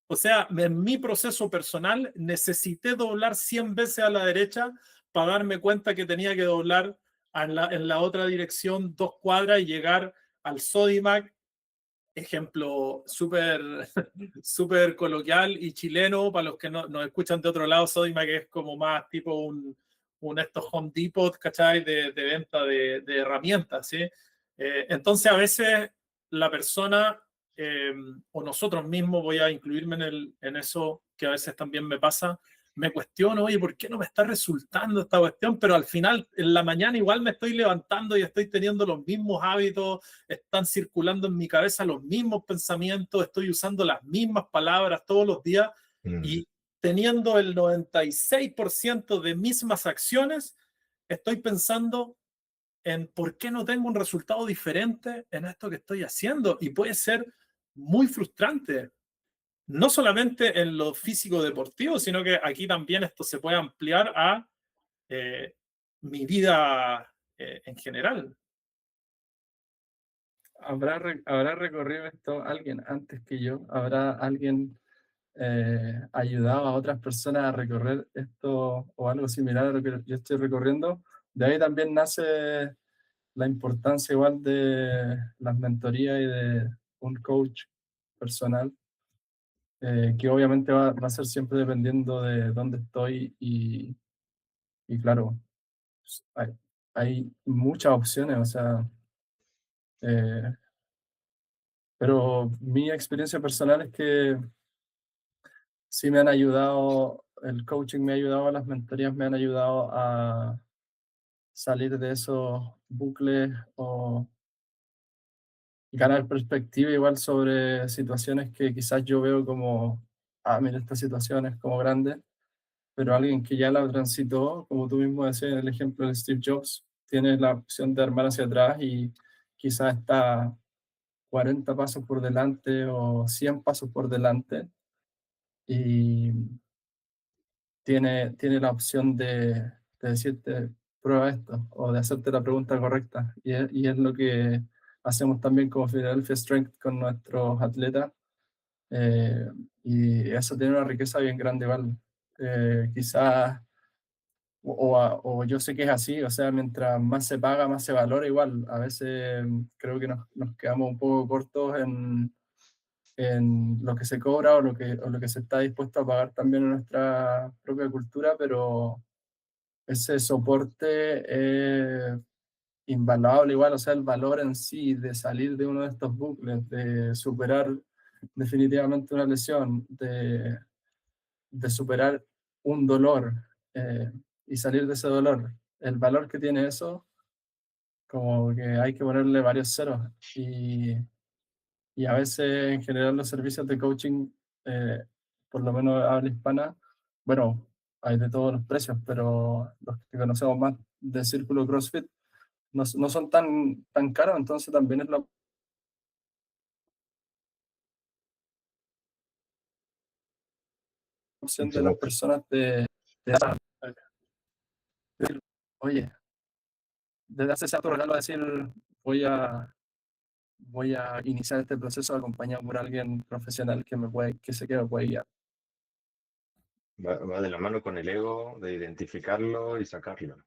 O sea, en mi proceso personal necesité doblar 100 veces a la derecha para darme cuenta que tenía que doblar en la otra dirección 2 cuadras y llegar al Sodimac. Ejemplo súper super coloquial y chileno para los que no, nos escuchan de otro lado. Sodimac es como más tipo un estos Home Depot, ¿cachai? De venta de herramientas, ¿sí? Entonces a veces la persona o nosotros mismos, voy a incluirme en eso que a veces también me pasa, me cuestiono, oye, ¿por qué no me está resultando esta cuestión? Pero al final, en la mañana igual me estoy levantando y estoy teniendo los mismos hábitos, están circulando en mi cabeza los mismos pensamientos, estoy usando las mismas palabras todos los días y teniendo el 96% de mismas acciones, estoy pensando en por qué no tengo un resultado diferente en esto que estoy haciendo. Y puede ser muy frustrante, no solamente en lo físico deportivo, sino que aquí también esto se puede ampliar a mi vida en general. ¿Habrá recorrido esto alguien antes que yo? ¿Habrá alguien ayudado a otras personas a recorrer esto o algo similar a lo que yo estoy recorriendo? De ahí también nace la importancia igual de las mentorías y de un coach personal, que obviamente va a ser siempre dependiendo de dónde estoy y claro, pues, hay muchas opciones, o sea, eh, pero mi experiencia personal es que sí me han ayudado, el coaching me ha ayudado, las mentorías me han ayudado a salir de esos bucles o ganar perspectiva igual sobre situaciones que quizás yo veo como, mira, esta situación es como grande, pero alguien que ya la transitó, como tú mismo decías en el ejemplo de Steve Jobs, tiene la opción de armar hacia atrás y quizás está 40 pasos por delante o 100 pasos por delante y tiene la opción de decirte, prueba esto, o de hacerte la pregunta correcta. Y es lo que hacemos también como Philadelphia Strength con nuestros atletas. eh, y eso tiene una riqueza bien grande, igual. Quizás, o yo sé que es así, o sea, mientras más se paga, más se valora igual. A veces creo que nos quedamos un poco cortos en lo que se cobra o lo que se está dispuesto a pagar también en nuestra propia cultura, pero ese soporte es invaluable igual, o sea, el valor en sí de salir de uno de estos bucles, de superar definitivamente una lesión, de superar un dolor y salir de ese dolor. El valor que tiene eso, como que hay que ponerle varios ceros y a veces en general los servicios de coaching, eh, por lo menos habla hispana, bueno, hay de todos los precios, pero los que conocemos más de Círculo CrossFit no son tan caros, entonces también es la opción de las personas de decir, oye, de darse ese autorregalo a decir, voy a, voy a iniciar este proceso acompañado por alguien profesional que sé que me puede guiar. Va de la mano con el ego de identificarlo y sacarlo.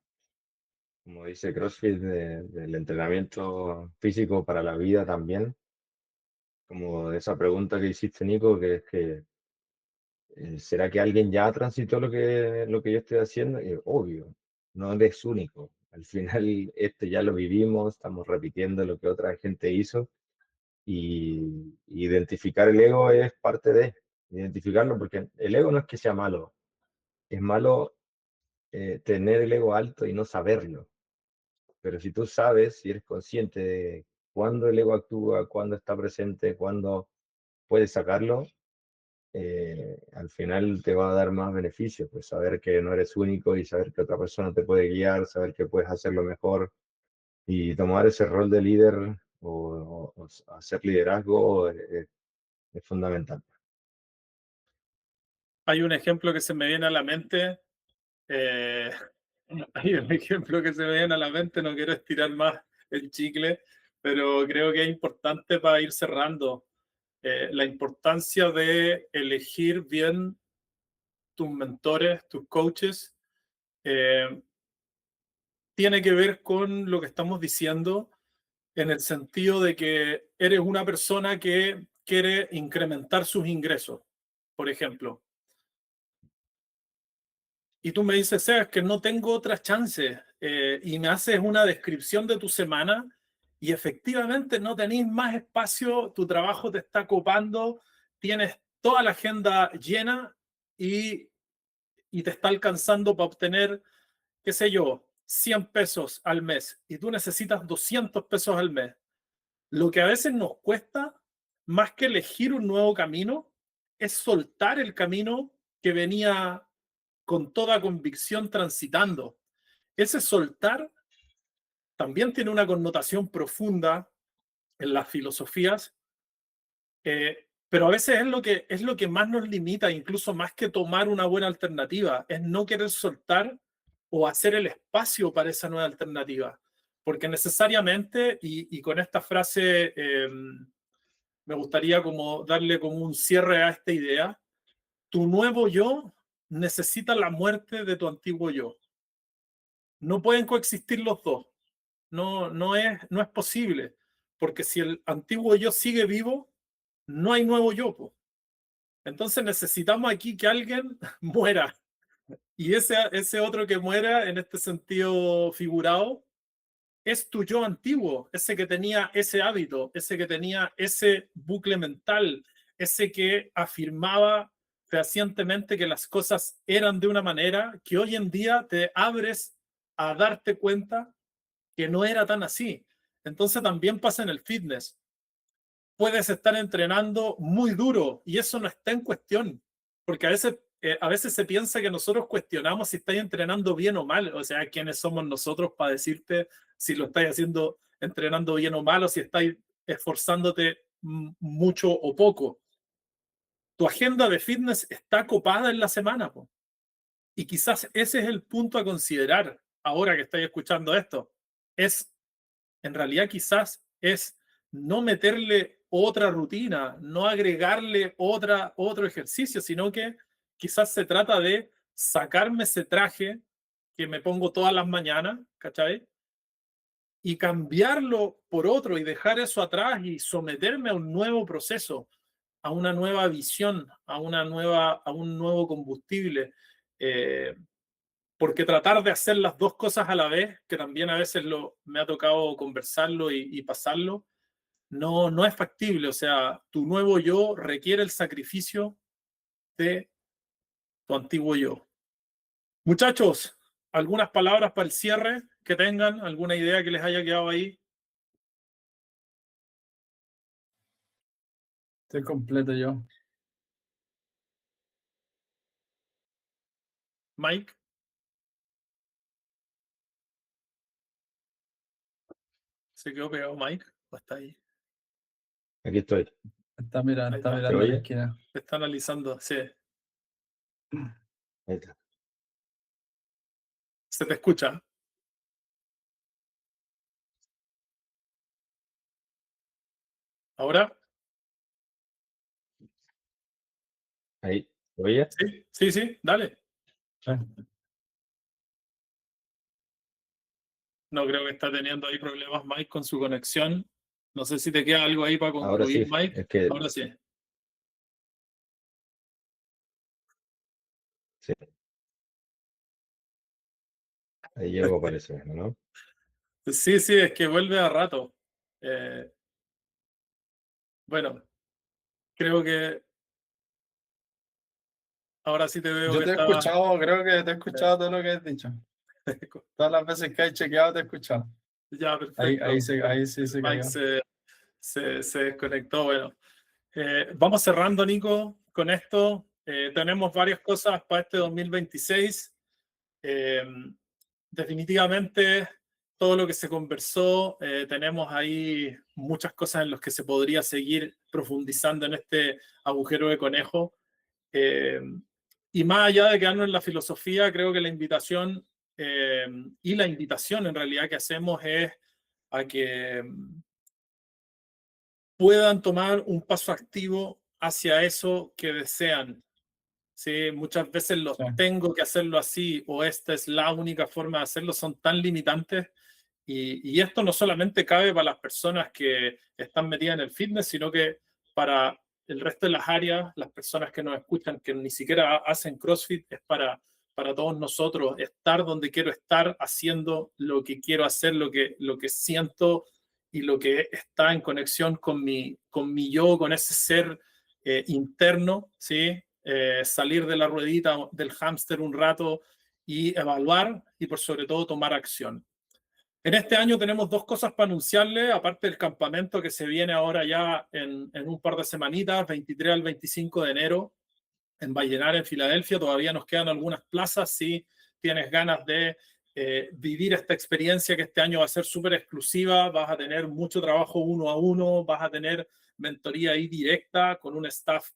Como dice CrossFit, del entrenamiento físico para la vida también. Como esa pregunta que hiciste, Nico, que es que ¿será que alguien ya transitó lo que yo estoy haciendo? Y obvio, no eres único. Al final, ya lo vivimos, estamos repitiendo lo que otra gente hizo y identificar el ego es parte de identificarlo, porque el ego no es que sea malo, es malo tener el ego alto y no saberlo. Pero si tú sabes, si eres consciente de cuándo el ego actúa, cuándo está presente, cuándo puedes sacarlo, al final te va a dar más beneficios, pues saber que no eres único y saber que otra persona te puede guiar, saber que puedes hacerlo mejor y tomar ese rol de líder o hacer liderazgo es fundamental. Hay un ejemplo que se me viene a la mente. eh, Hay un ejemplo que se me viene a la mente, no quiero estirar más el chicle, pero creo que es importante para ir cerrando. La importancia de elegir bien tus mentores, tus coaches, eh, tiene que ver con lo que estamos diciendo en el sentido de que eres una persona que quiere incrementar sus ingresos, por ejemplo. Y tú me dices, Sebas, que no tengo otra chance, y me haces una descripción de tu semana y efectivamente no tenéis más espacio, tu trabajo te está copando, tienes toda la agenda llena y te está alcanzando para obtener, qué sé yo, 100 pesos al mes y tú necesitas 200 pesos al mes. Lo que a veces nos cuesta, más que elegir un nuevo camino, es soltar el camino que venía con toda convicción transitando. Ese soltar también tiene una connotación profunda en las filosofías, pero a veces es lo que más nos limita, incluso más que tomar una buena alternativa, es no querer soltar o hacer el espacio para esa nueva alternativa. Porque necesariamente, y con esta frase me gustaría como darle como un cierre a esta idea, tu nuevo yo necesita la muerte de tu antiguo yo. No pueden coexistir los dos. No es posible. Porque si el antiguo yo sigue vivo, no hay nuevo yo. Po. Entonces necesitamos aquí que alguien muera. Y ese otro que muera, en este sentido figurado, es tu yo antiguo, ese que tenía ese hábito, ese que tenía ese bucle mental, ese que afirmaba fehacientemente que las cosas eran de una manera que hoy en día te abres a darte cuenta que no era tan así. Entonces también pasa en el fitness. Puedes estar entrenando muy duro y eso no está en cuestión, porque a veces se piensa que nosotros cuestionamos si estáis entrenando bien o mal, o sea, ¿quiénes somos nosotros para decirte si lo estáis haciendo entrenando bien o mal o si estáis esforzándote mucho o poco? Tu agenda de fitness está copada en la semana, po. Y quizás ese es el punto a considerar ahora que estáis escuchando esto. En realidad quizás es no meterle otra rutina, no agregarle otro ejercicio, sino que quizás se trata de sacarme ese traje que me pongo todas las mañanas, ¿cachai? Y cambiarlo por otro y dejar eso atrás y someterme a un nuevo proceso, a una nueva visión, a un nuevo combustible. Porque tratar de hacer las dos cosas a la vez, que también a veces me ha tocado conversarlo y pasarlo, no es factible. O sea, tu nuevo yo requiere el sacrificio de tu antiguo yo. Muchachos, algunas palabras para el cierre que tengan, alguna idea que les haya quedado ahí. Estoy completo yo. Mike. ¿Se quedó pegado Mike? ¿O está ahí? Aquí estoy. Está Ahí mirando está. a la oye? esquina. Se está analizando. Sí. Ahí está. Se te escucha. ¿Ahora? Ahí. ¿Oye? Sí, dale. No creo que está teniendo ahí problemas Mike con su conexión. No sé si te queda algo ahí para Ahora sí, concluir, Mike. es que Ahora sí. sí, ahí llego parece, ¿no? Sí, es que vuelve a rato. Eh, bueno, creo que ahora sí te veo Yo que te he estaba. escuchado, creo que te he escuchado todo lo que has dicho. Todas las veces que he chequeado te he escuchado. Ya, perfecto. Ahí sí se Mike cayó. se desconectó. Bueno, vamos cerrando, Nico, con esto. Tenemos varias cosas para este 2026. Definitivamente todo lo que se conversó, tenemos ahí muchas cosas en las que se podría seguir profundizando en este agujero de conejo. Y más allá de quedarnos en la filosofía, creo que la invitación y la invitación en realidad que hacemos es a que puedan tomar un paso activo hacia eso que desean. Sí, muchas veces los Sí. tengo que hacerlo así o esta es la única forma de hacerlo, son tan limitantes y esto no solamente cabe para las personas que están metidas en el fitness, sino que para el resto de las áreas, las personas que nos escuchan, que ni siquiera hacen CrossFit, es para todos nosotros estar donde quiero estar, haciendo lo que quiero hacer, lo que siento y lo que está en conexión con mi yo, con ese ser interno, ¿sí? Salir de la ruedita del hámster un rato y evaluar y por sobre todo tomar acción. En este año tenemos dos cosas para anunciarle, aparte del campamento que se viene ahora ya en un par de semanitas, 23 al 25 de enero, en Vallenar, en Filadelfia. Todavía nos quedan algunas plazas si tienes ganas de vivir esta experiencia que este año va a ser súper exclusiva. Vas a tener mucho trabajo 1 a 1, vas a tener mentoría ahí directa con un staff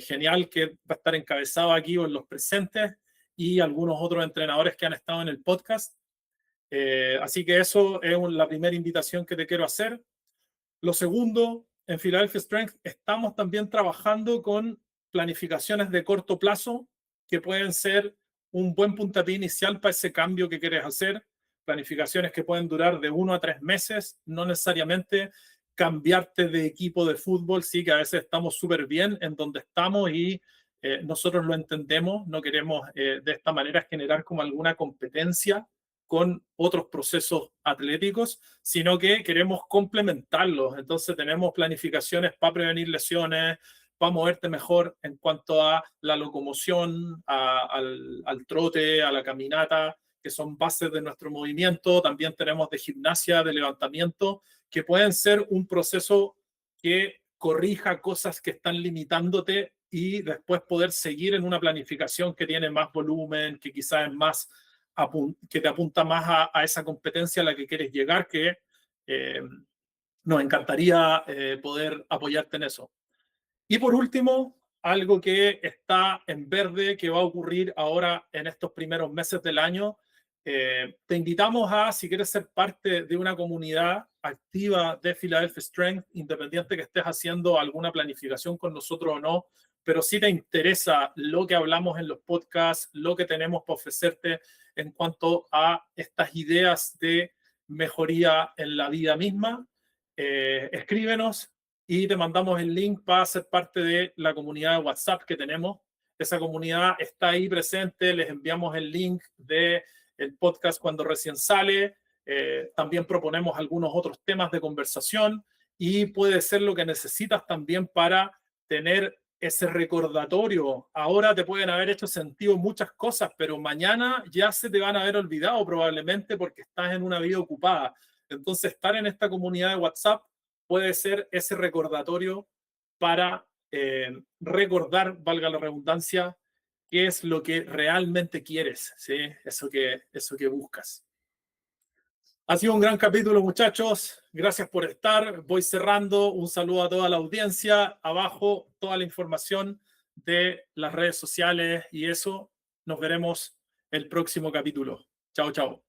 genial que va a estar encabezado aquí en los presentes y algunos otros entrenadores que han estado en el podcast. Así que eso es la primera invitación que te quiero hacer. Lo segundo, en Philadelphia Strength estamos también trabajando con planificaciones de corto plazo que pueden ser un buen puntapié inicial para ese cambio que quieres hacer. Planificaciones que pueden durar de 1 a 3 meses, no necesariamente cambiarte de equipo de fútbol. Sí que a veces estamos súper bien en donde estamos y nosotros lo entendemos. No queremos de esta manera generar como alguna competencia con otros procesos atléticos, sino que queremos complementarlos. Entonces tenemos planificaciones para prevenir lesiones, para moverte mejor en cuanto a la locomoción, al trote, a la caminata, que son bases de nuestro movimiento. También tenemos de gimnasia, de levantamiento, que pueden ser un proceso que corrija cosas que están limitándote y después poder seguir en una planificación que tiene más volumen, que quizás es más que te apunta más a esa competencia a la que quieres llegar, que nos encantaría poder apoyarte en eso. Y por último, algo que está en verde, que va a ocurrir ahora en estos primeros meses del año. Te invitamos a, si quieres ser parte de una comunidad activa de Philadelphia Strength, independiente que estés haciendo alguna planificación con nosotros o no, pero si te interesa lo que hablamos en los podcasts, lo que tenemos para ofrecerte en cuanto a estas ideas de mejoría en la vida misma, escríbenos y te mandamos el link para ser parte de la comunidad de WhatsApp que tenemos. Esa comunidad está ahí presente, les enviamos el link del podcast cuando recién sale. También proponemos algunos otros temas de conversación y puede ser lo que necesitas también para tener ese recordatorio. Ahora te pueden haber hecho sentido muchas cosas, pero mañana ya se te van a haber olvidado probablemente porque estás en una vida ocupada. Entonces, estar en esta comunidad de WhatsApp puede ser ese recordatorio para recordar, valga la redundancia, qué es lo que realmente quieres, ¿sí? Eso que buscas. Ha sido un gran capítulo, muchachos. Gracias por estar. Voy cerrando. Un saludo a toda la audiencia. Abajo toda la información de las redes sociales y eso. Nos veremos el próximo capítulo. Chao, chao.